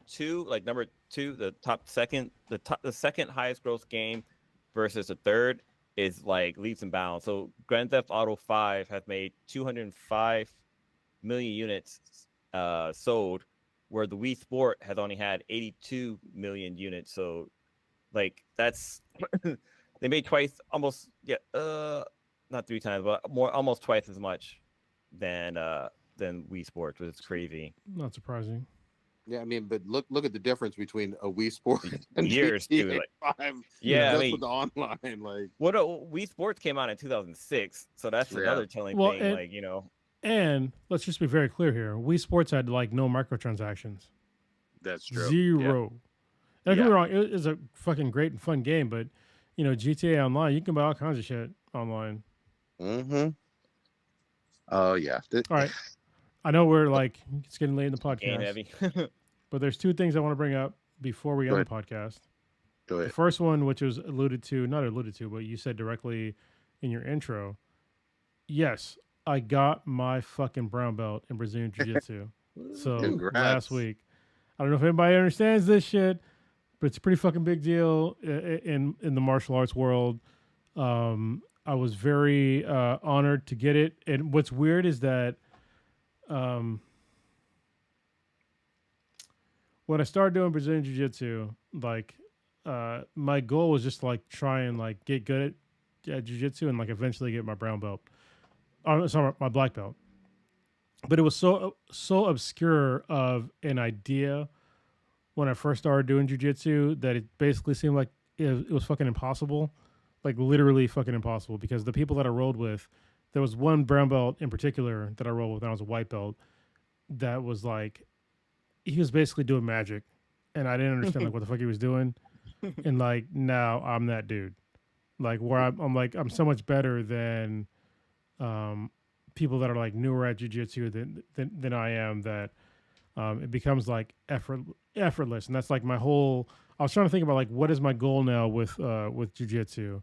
number 2, the second highest gross game versus the third is like leaps and bounds. So Grand Theft Auto 5 has made 205 million units sold, where the Wii Sport has only had 82 million units. So like that's they made twice, almost not 3 times, but almost twice as much than Wii Sports, which is crazy. Not surprising. Yeah, I mean, but look at the difference between a Wii Sport and years, GTA dude. 5. Yeah, just I mean, with the online, like Wii Sports came out in 2006, so that's another telling thing. And let's just be very clear here: Wii Sports had like no microtransactions. That's true. 0. Don't get me wrong; it is a fucking great and fun game, but GTA Online, you can buy all kinds of shit online. Mm-hmm. Oh yeah. All right. I know we're like it's getting late in the podcast, Game heavy. but there's 2 things I want to bring up before we end the podcast. Go ahead. The first one, which was not alluded to, but you said directly in your intro. Yes, I got my fucking brown belt in Brazilian Jiu-Jitsu. So Congrats. last week, I don't know if anybody understands this shit, but it's a pretty fucking big deal in the martial arts world. I was very honored to get it, and what's weird is that when I started doing Brazilian Jiu-Jitsu, like my goal was just to like try and like get good at Jiu-Jitsu and like eventually get my brown belt. Sorry, my black belt. But it was so obscure of an idea when I first started doing Jiu-Jitsu that it basically seemed like it was fucking impossible. Like literally fucking impossible, because the people that I rolled with, there was one brown belt in particular that I rolled with when I was a white belt that was like, he was basically doing magic, and I didn't understand like what the fuck he was doing. and like now I'm that dude. Like where I'm like I'm so much better than um, people that are like newer at jujitsu than I am. That it becomes like effortless, and that's like my whole. I was trying to think about like what is my goal now with jujitsu,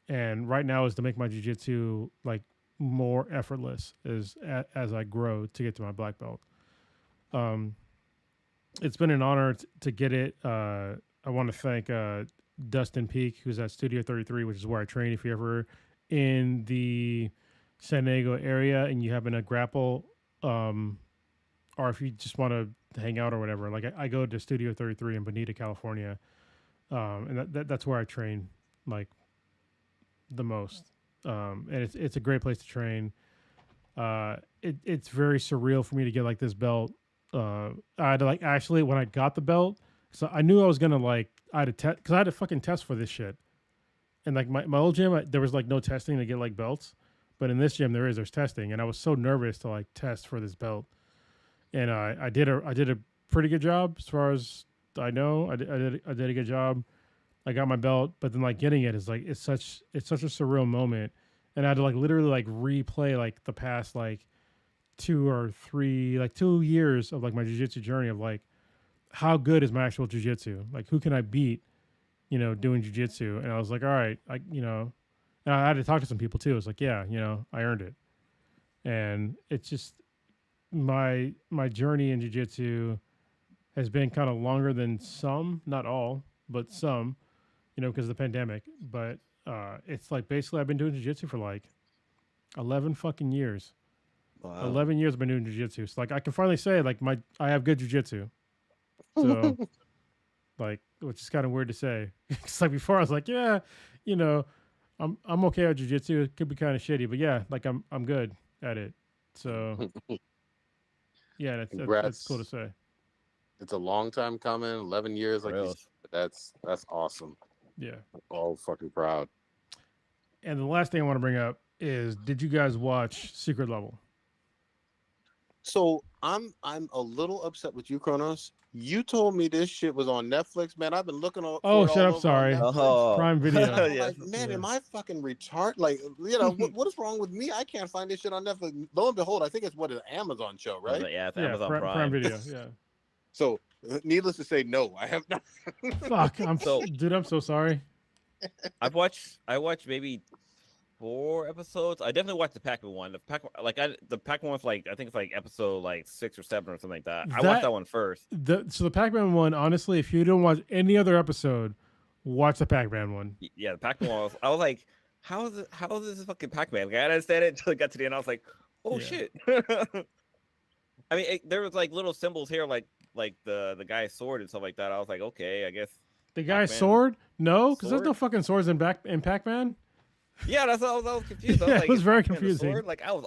and right now is to make my jujitsu like more effortless as I grow to get to my black belt. Um, it's been an honor to get it. I want to thank Dustin Peak, who's at Studio 33, which is where I train. If you're ever in the San Diego area and you happen to grapple, or if you just want to hang out or whatever, like I go to Studio 33 in Bonita, California, and that's where I train like the most. And it's a great place to train. It's very surreal for me to get like this belt. I had to like actually when I got the belt, so I knew I was gonna like I had to test because I had to fucking test for this shit. And like my old gym, there was like no testing to get like belts, but in this gym there's testing, and I was so nervous to like test for this belt, and I did a pretty good job as far as I know. I did a good job. I got my belt, but then like getting it is like it's such a surreal moment, and I had to like literally like replay like the past like 2 years of like my jiu-jitsu journey of like how good is my actual jiu-jitsu, like who can I beat, doing jiu-jitsu. And I was like, all right, and I had to talk to some people too. It's like, yeah, I earned it. And it's just my journey in jiu-jitsu has been kind of longer than some, not all, but some, because of the pandemic. But it's like basically I've been doing jiu-jitsu for like 11 fucking years. Wow. 11 years I've been doing jiu-jitsu. So like I can finally say like I have good jiu-jitsu. So like, which is kind of weird to say. It's like before I was like, yeah, I'm okay at jiu-jitsu. It could be kind of shitty, but yeah, like I'm good at it. So yeah, that's cool to say. It's a long time coming. 11 years, like you said, that's awesome. Yeah, all fucking proud. And the last thing I want to bring up is, did you guys watch Secret Level? So I'm a little upset with you, Kronos. You told me this shit was on Netflix, man. I've been looking for it shut up, sorry. Prime Video. Like, man, am I fucking retarded? Like, what is wrong with me? I can't find this shit on Netflix. Lo and behold, I think it's an Amazon show, right? Yeah, it's Amazon Prime Video. Yeah. So, needless to say, no, I have not. Fuck, I'm so sorry. I watched maybe 4 episodes. I definitely watched the Pac-Man one. The Pac-Man one's like I think it's like episode like 6 or 7 or something like that. I watched that one first. So the Pac-Man one, honestly, if you don't watch any other episode, watch the Pac-Man one. Yeah, the Pac-Man one. I was like, how is this fucking Pac-Man? Like, I didn't understand it until I got to the end. I was like, oh shit. I mean, there was like little symbols here, like the guy's sword and stuff like that. I was like, okay, I guess the guy's sword? No, because there's no fucking swords in Pac-Man. Yeah, that's what I was confused. I was like, it was very confusing. Like I was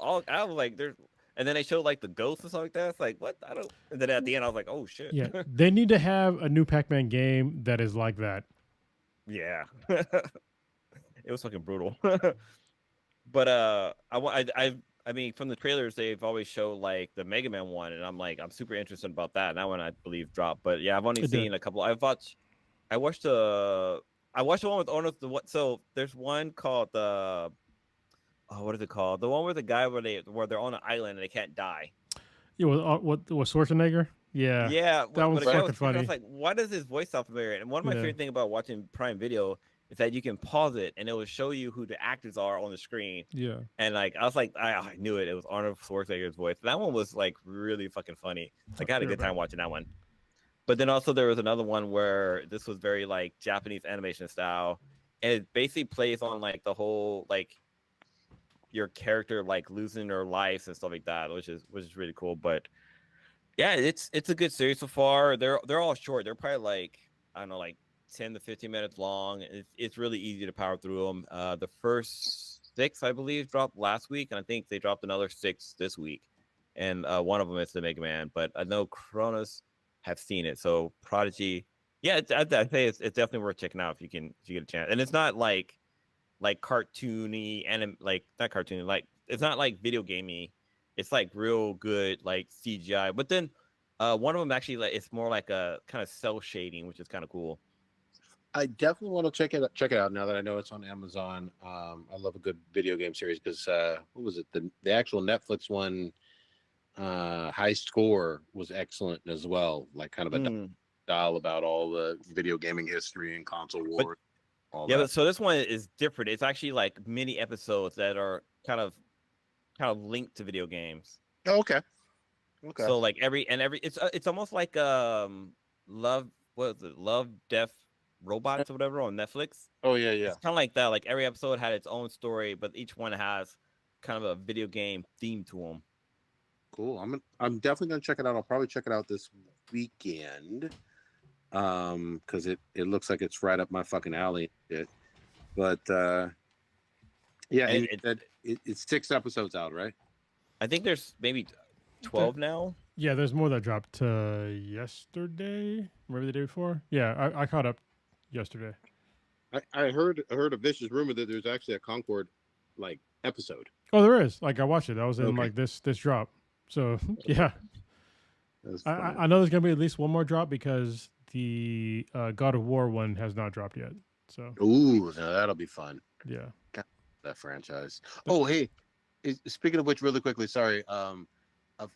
like there's, and then they showed like the ghosts and stuff like that. It's like what I don't. And then at the end, I was like, oh shit. Yeah, they need to have a new Pac-Man game that is like that. Yeah, it was fucking brutal. But I mean, from the trailers, they've always showed like the Mega Man one, and I'm super interested about that. And that one I believe dropped, but yeah, I've only seen a couple. I watched the one with Ono. So there's one called the what is it called? The one where the guy where they're on an island and they can't die. Yeah, what Schwarzenegger? Yeah, that one's fucking funny. I was like, why does his voice sound familiar? And one of my favorite things about watching Prime Video is that you can pause it and it will show you who the actors are on the screen. Yeah. And like I was like, I knew it. It was Arnold Schwarzenegger's voice. That one was like really fucking funny. Like I had a good time watching that one. But then also there was another one where this was very like Japanese animation style, and it basically plays on like the whole like your character like losing their lives and stuff like that, which is really cool. But yeah, it's a good series so far. They're all short. They're probably like I don't know, like 10 to 15 minutes long. It's really easy to power through them. The first 6, I believe, dropped last week, and I think they dropped another 6 this week. And one of them is the Mega Man, but I know Kronos have seen it. So Prodigy, yeah, I'd say it's definitely worth checking out if you get a chance. And it's not like cartoony and like not cartoony, like it's not like video gamey. It's like real good like CGI. But then one of them actually like it's more like a kind of cell shading, which is kind of cool. I definitely want to check it out now that I know it's on Amazon. I love a good video game series because what was it? The actual Netflix one, High Score, was excellent as well. Like kind of a style about all the video gaming history and console wars. But so this one is different. It's actually like mini episodes that are kind of linked to video games. Oh, okay. Okay. So like every it's almost like Love Death Robots or whatever on Netflix. Oh yeah. It's kind of like that. Like every episode had its own story, but each one has kind of a video game theme to them. Cool. I'm definitely gonna check it out. I'll probably check it out this weekend. Because it looks like it's right up my fucking alley. But yeah, and it's 6 episodes out, right? I think there's maybe 12 now. Yeah, there's more that dropped yesterday, maybe the day before. Yeah, I caught up yesterday. I heard a vicious rumor that there's actually a Concord like episode. Oh, there is. Like I watched it. That was in like this drop. So yeah, I know there's gonna be at least one more drop because the God of War one has not dropped yet. So ooh, now that'll be fun. Yeah, that franchise. Oh, hey, speaking of which, really quickly, sorry.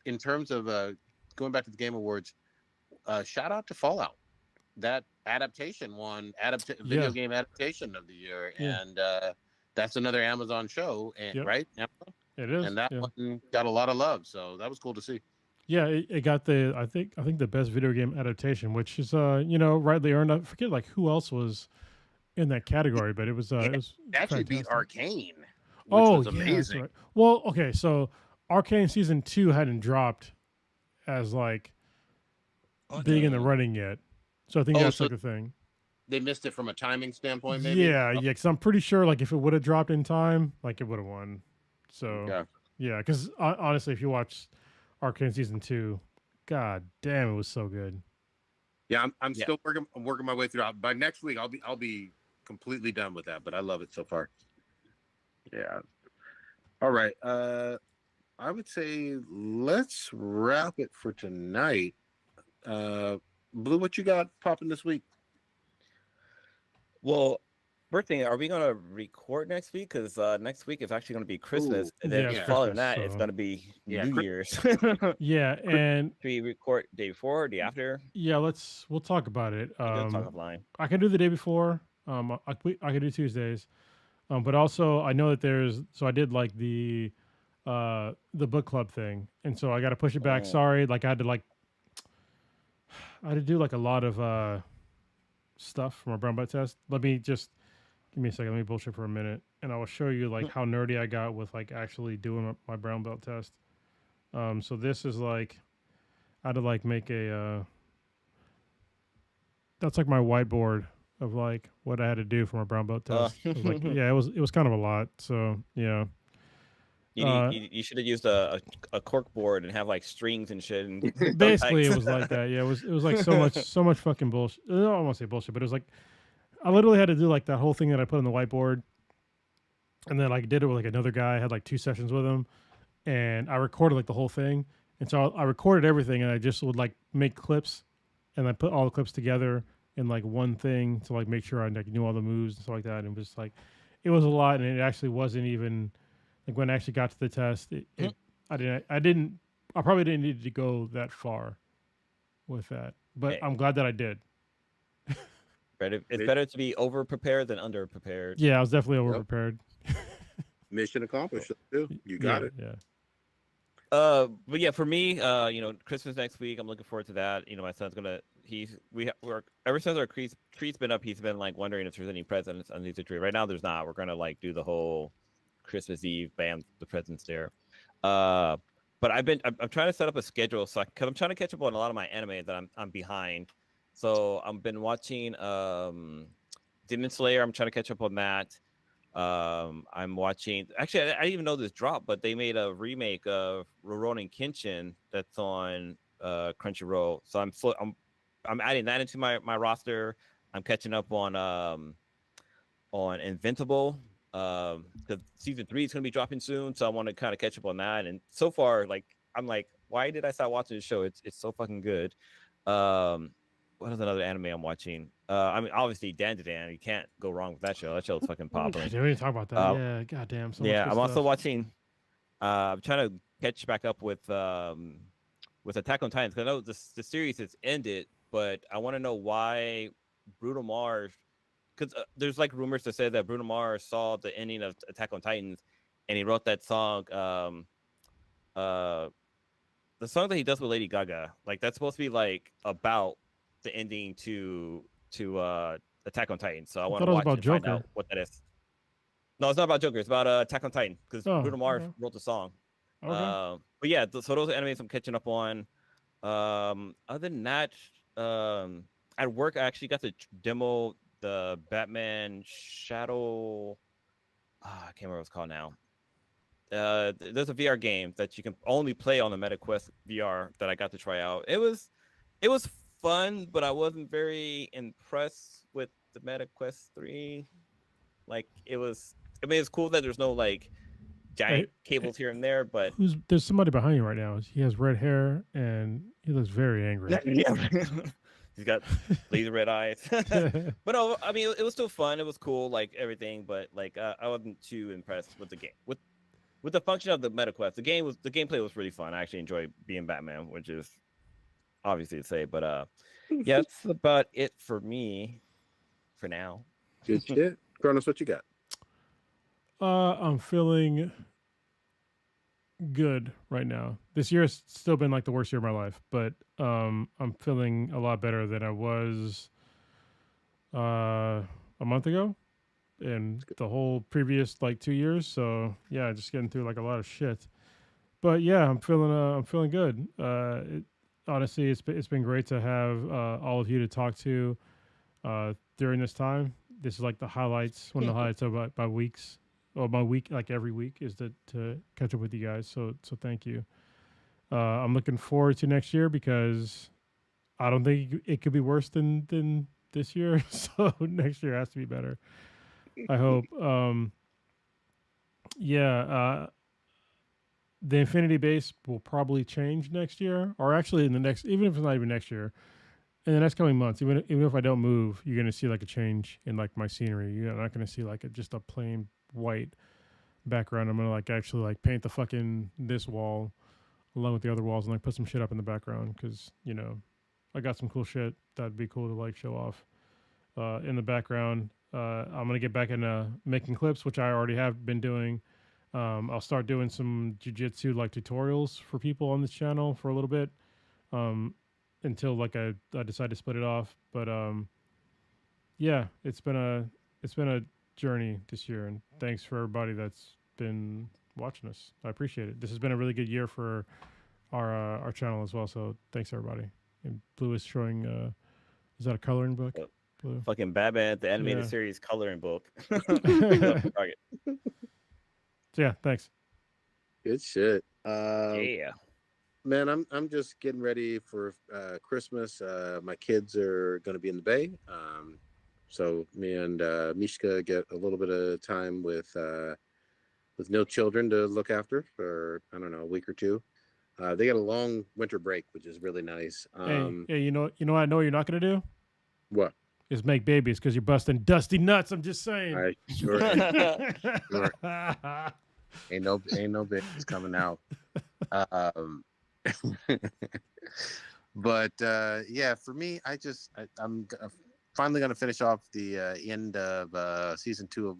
In terms of going back to the Game Awards, shout out to Fallout. That adaptation won video game adaptation of the year, and that's another Amazon show, and right? Amazon? It is, and that one got a lot of love, so that was cool to see. Yeah, it got the I think the best video game adaptation, which is rightly earned. I forget like who else was in that category, but it was actually beat Arcane. Which was amazing. Yeah, right. Well, okay, so Arcane season 2 hadn't dropped as like being in the running yet, so I think that's like the thing. They missed it from a timing standpoint, maybe. Yeah, because I'm pretty sure like if it would have dropped in time, like it would have won. So yeah, because honestly, if you watch Arcane season 2, god damn, it was so good. Yeah, I'm still working my way through. By next week, I'll be completely done with that. But I love it so far. Yeah. All right. I would say let's wrap it for tonight. Blue, what you got popping this week? Well, first thing, are we gonna record next week? Because next week is actually gonna be Christmas, and then following that, it's gonna be New Year's. Yeah, and do we record day before or day after? Yeah, we'll talk about it. Talk offline. I can do the day before. I can do Tuesdays, but also I know that I did like the book club thing, and so I got to push it back. Sorry, like I had to do like a lot of stuff for my brown belt test. Let me just give me a second. Let me bullshit for a minute, and I will show you like how nerdy I got with like actually doing my brown belt test. So this is like I had to like make a that's like my whiteboard of like what I had to do for my brown belt test. It was kind of a lot. So yeah. You should have used a cork board and have like strings and shit. And basically, it was like that. Yeah, it was like so much fucking bullshit. I don't want to say bullshit, but it was like I literally had to do like that whole thing that I put on the whiteboard, and then like did it with like another guy. I had like 2 sessions with him, and I recorded like the whole thing. And so I recorded everything, and I just would like make clips, and I put all the clips together in like one thing to like make sure I like knew all the moves and stuff like that. And it was like it was a lot, and it actually wasn't even. Like when I actually got to the test, I probably didn't need to go that far with that, but I'm glad that I did. It's better to be over prepared than under prepared. Yeah, I was definitely over prepared. Mission accomplished. You got it. Yeah. But yeah, for me, Christmas next week, I'm looking forward to that. My son's gonna ever since our tree's been up, he's been like wondering if there's any presents underneath the tree. Right now, there's not. We're gonna like do the whole Christmas Eve, bam, the presents there. But I'm trying to set up a schedule because I'm trying to catch up on a lot of my anime that I'm behind. So I've been watching Demon Slayer. I'm trying to catch up on that. I'm watching. Actually, I didn't even know this dropped, but they made a remake of Rurouni Kenshin that's on Crunchyroll. So I'm adding that into my roster. I'm catching up on Invincible. Because season 3 is going to be dropping soon, so I want to kind of catch up on that. And so far, like I'm like, why did I start watching the show? It's so fucking good. What is another anime I'm watching? I mean, obviously, Dan to Dan, you can't go wrong with that show. That show's fucking popping. God, we didn't talk about that. Yeah, goddamn. So yeah, much I'm good also stuff. watching. I'm trying to catch back up with Attack on Titans, because I know the series has ended, but I want to know why Bruno Mars, because there's like rumors that say that Bruno Mars saw the ending of Attack on Titans and he wrote that song, the song that he does with Lady Gaga. Like, that's supposed to be like about the ending to Attack on Titan. So I want to watch and find out what that is. No, it's not about Joker. It's about Attack on Titan, because Bruno Mars wrote the song. Okay. But yeah, so those are animes I'm catching up on. Other than that, at work I actually got to demo the Batman Shadow. I can't remember what it's called now. There's a VR game that you can only play on the MetaQuest VR that I got to try out. It was fun, but I wasn't very impressed with the MetaQuest 3. Like, it's cool that there's no like giant cables here and there, but there's somebody behind you right now. He has red hair and he looks very angry. Yeah. He's got laser red eyes. But no, I mean, it was still fun. It was cool, like everything, but like I wasn't too impressed with the game. With the function of the MetaQuest, the gameplay was really fun. I actually enjoyed being Batman, which is obviously to say, but yeah, that's about it for me for now. Good shit. Kronos, what you got? I'm feeling good right now. This year has still been like the worst year of my life, but I'm feeling a lot better than I was a month ago and the whole previous like 2 years. So yeah, just getting through like a lot of shit. But yeah, I'm feeling good. Honestly, it's been great to have all of you to talk to during this time. This is like the highlights, one of the highlights of my weeks, or my week, like every week, is to catch up with you guys. So thank you. I'm looking forward to next year, because I don't think it could be worse than this year. So next year has to be better, I hope. The Infinity Base will probably change next year, or actually in the next, even if it's not even next year, in the next coming months, even if I don't move, you're gonna see like a change in like my scenery. You're not gonna see like just a plain white background. I'm gonna like actually like paint the fucking this wall along with the other walls and like put some shit up in the background, because I got some cool shit that'd be cool to like show off in the background. I'm gonna get back into making clips, which I already have been doing. I'll start doing some jiu-jitsu like tutorials for people on this channel for a little bit. Until like I decide to split it off. But yeah, it's been a journey this year, and thanks for everybody that's been watching us. I appreciate it. This has been a really good year for our channel as well. So thanks everybody. And Blue is showing. Is that a coloring book? Blue? Fucking Batman, the animated series coloring book. So yeah, thanks. Good shit. Yeah. Man, I'm just getting ready for Christmas. My kids are going to be in the Bay, so me and Mishka get a little bit of time with no children to look after for, I don't know, a week or two. They get a long winter break, which is really nice. Hey, you know what I know you're not going to do? What? Is make babies, because you're busting dusty nuts. I'm just saying. Sure. Ain't no babies coming out. But yeah, for me, I'm finally going to finish off the end of season 2 of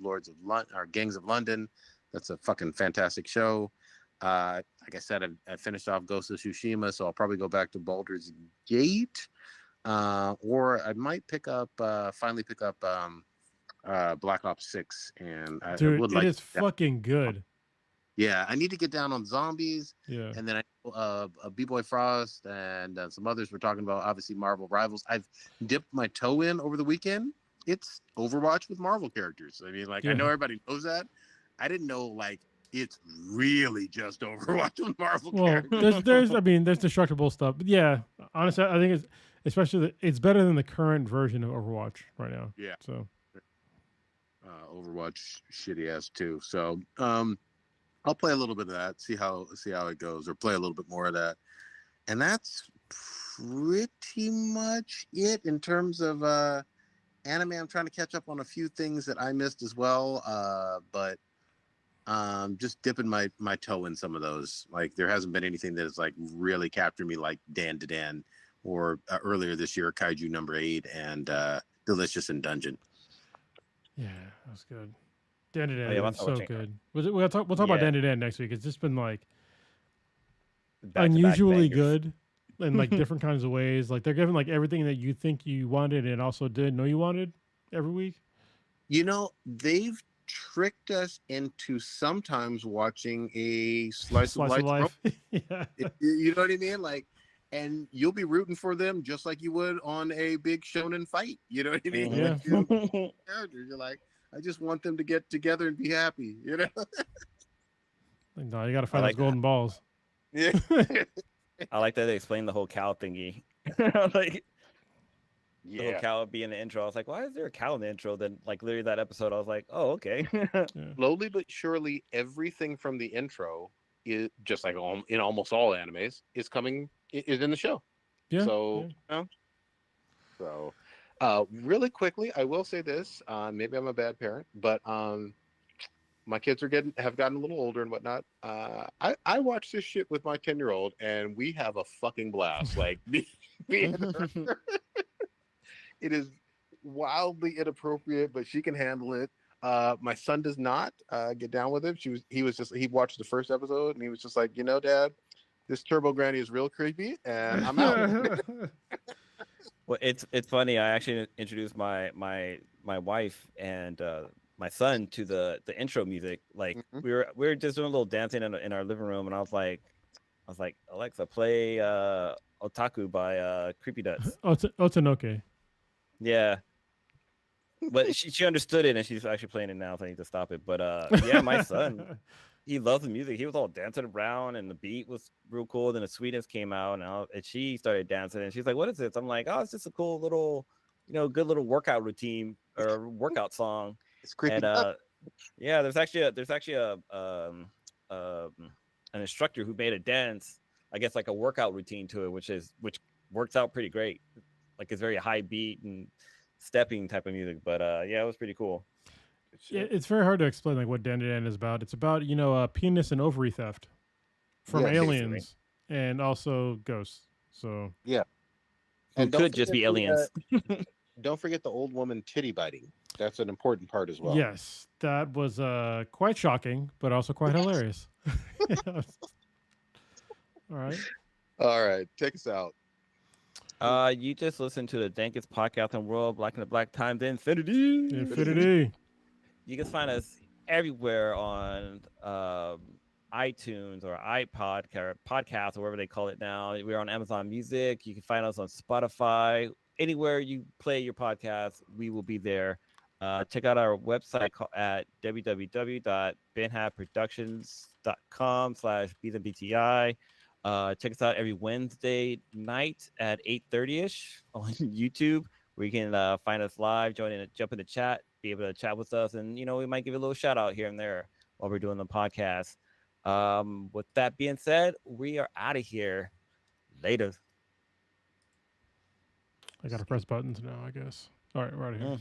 Gangs of London. That's a fucking fantastic show. Like I said, I finished off Ghost of Tsushima, so I'll probably go back to Baldur's Gate, or I might finally pick up Black Ops 6. And dude, I would like it is fucking good. Yeah, I need to get down on zombies. Yeah. And then B-Boy Frost and some others were talking about, obviously, Marvel Rivals. I've dipped my toe in over the weekend. It's Overwatch with Marvel characters. I mean, like, I know everybody knows that. I didn't know, like, it's really just Overwatch with Marvel characters. There's destructible stuff. But yeah, honestly, I think it's better than the current version of Overwatch right now. Yeah. So Overwatch shitty ass too. So I'll play a little bit of that, see how it goes, or play a little bit more of that. And that's pretty much it in terms of anime, I'm trying to catch up on a few things that I missed as well. But just dipping my toe in some of those. Like there hasn't been anything that has like really captured me like Dan to Dan or earlier this year Kaiju number 8 and Delicious in Dungeon. Yeah, that was good. Dan to Dan, Oh, yeah, was so watching- good. We'll talk about Yeah. Dan to Dan next week. It's just been like Back-to-back unusually bangers. good in like different kinds of ways. Like they're giving like everything that you think you wanted and also didn't know you wanted every week. You know, they've tricked us into sometimes watching a slice of life. Yeah. You know what I mean? Like, and you'll be rooting for them just like you would on a big shonen fight. You know what I mean? Yeah. Like, you know, characters, you're like, I just want them to get together and be happy. You know? Like, no, you got to find like those golden balls. Yeah. I like that they explained the whole cow thingy. Like the whole cow would be in the intro. I was like, why is there a cow in the intro? Then like literally that episode, I was like, oh, okay. Slowly but surely, everything from the intro is just like in almost all animes is in the show. Yeah. So, you know, really quickly, I will say this. Maybe I'm a bad parent, but my kids have gotten a little older and whatnot. I watch this shit with my 10-year-old, and we have a fucking blast. Like, me and her. It is wildly inappropriate, but she can handle it. My son does not get down with it. He watched the first episode and he was just like, you know, Dad, this Turbo Granny is real creepy, and I'm out. Well, it's funny. I actually introduced my wife and my son to the intro music. Like we were just doing a little dancing in our living room, and I was like, Alexa, play Otaku by Creepy Nuts. Otanoke. Yeah. But she understood it, and she's actually playing it now, so I need to stop it. But yeah, my son, he loves the music. He was all dancing around, and the beat was real cool. Then the sweetness came out, and she started dancing, and she's like, "What is this?" I'm like, "Oh, it's just a cool little, good little workout routine or workout song." It's creepy. And yeah, there's actually an instructor who made a dance, I guess like a workout routine to it, which works out pretty great. Like it's very high beat and stepping type of music, but yeah, it was pretty cool. Yeah, it's very hard to explain like what Dan to Dan is about. It's about penis and ovary theft from aliens and also ghosts. So yeah, and could just be aliens. Don't forget the old woman titty biting. That's an important part as well. Yes, that was quite shocking, but also quite hilarious. All right, take us out. You just listened to the dankest podcast in the world, Black and the Black Times Infinity. You can find us everywhere on iTunes or iPod or podcast or wherever they call it now. We're on Amazon Music. You can find us on Spotify. Anywhere you play your podcast, we will be there. Check out our website at www.benhabproductions.com/BTI. Check us out every Wednesday night at 8:30ish on YouTube, where you can find us live, jump in the chat, be able to chat with us, and we might give you a little shout out here and there while we're doing the podcast. With that being said, we are out of here. Later. I gotta press buttons now, I guess. All right, we're out of here.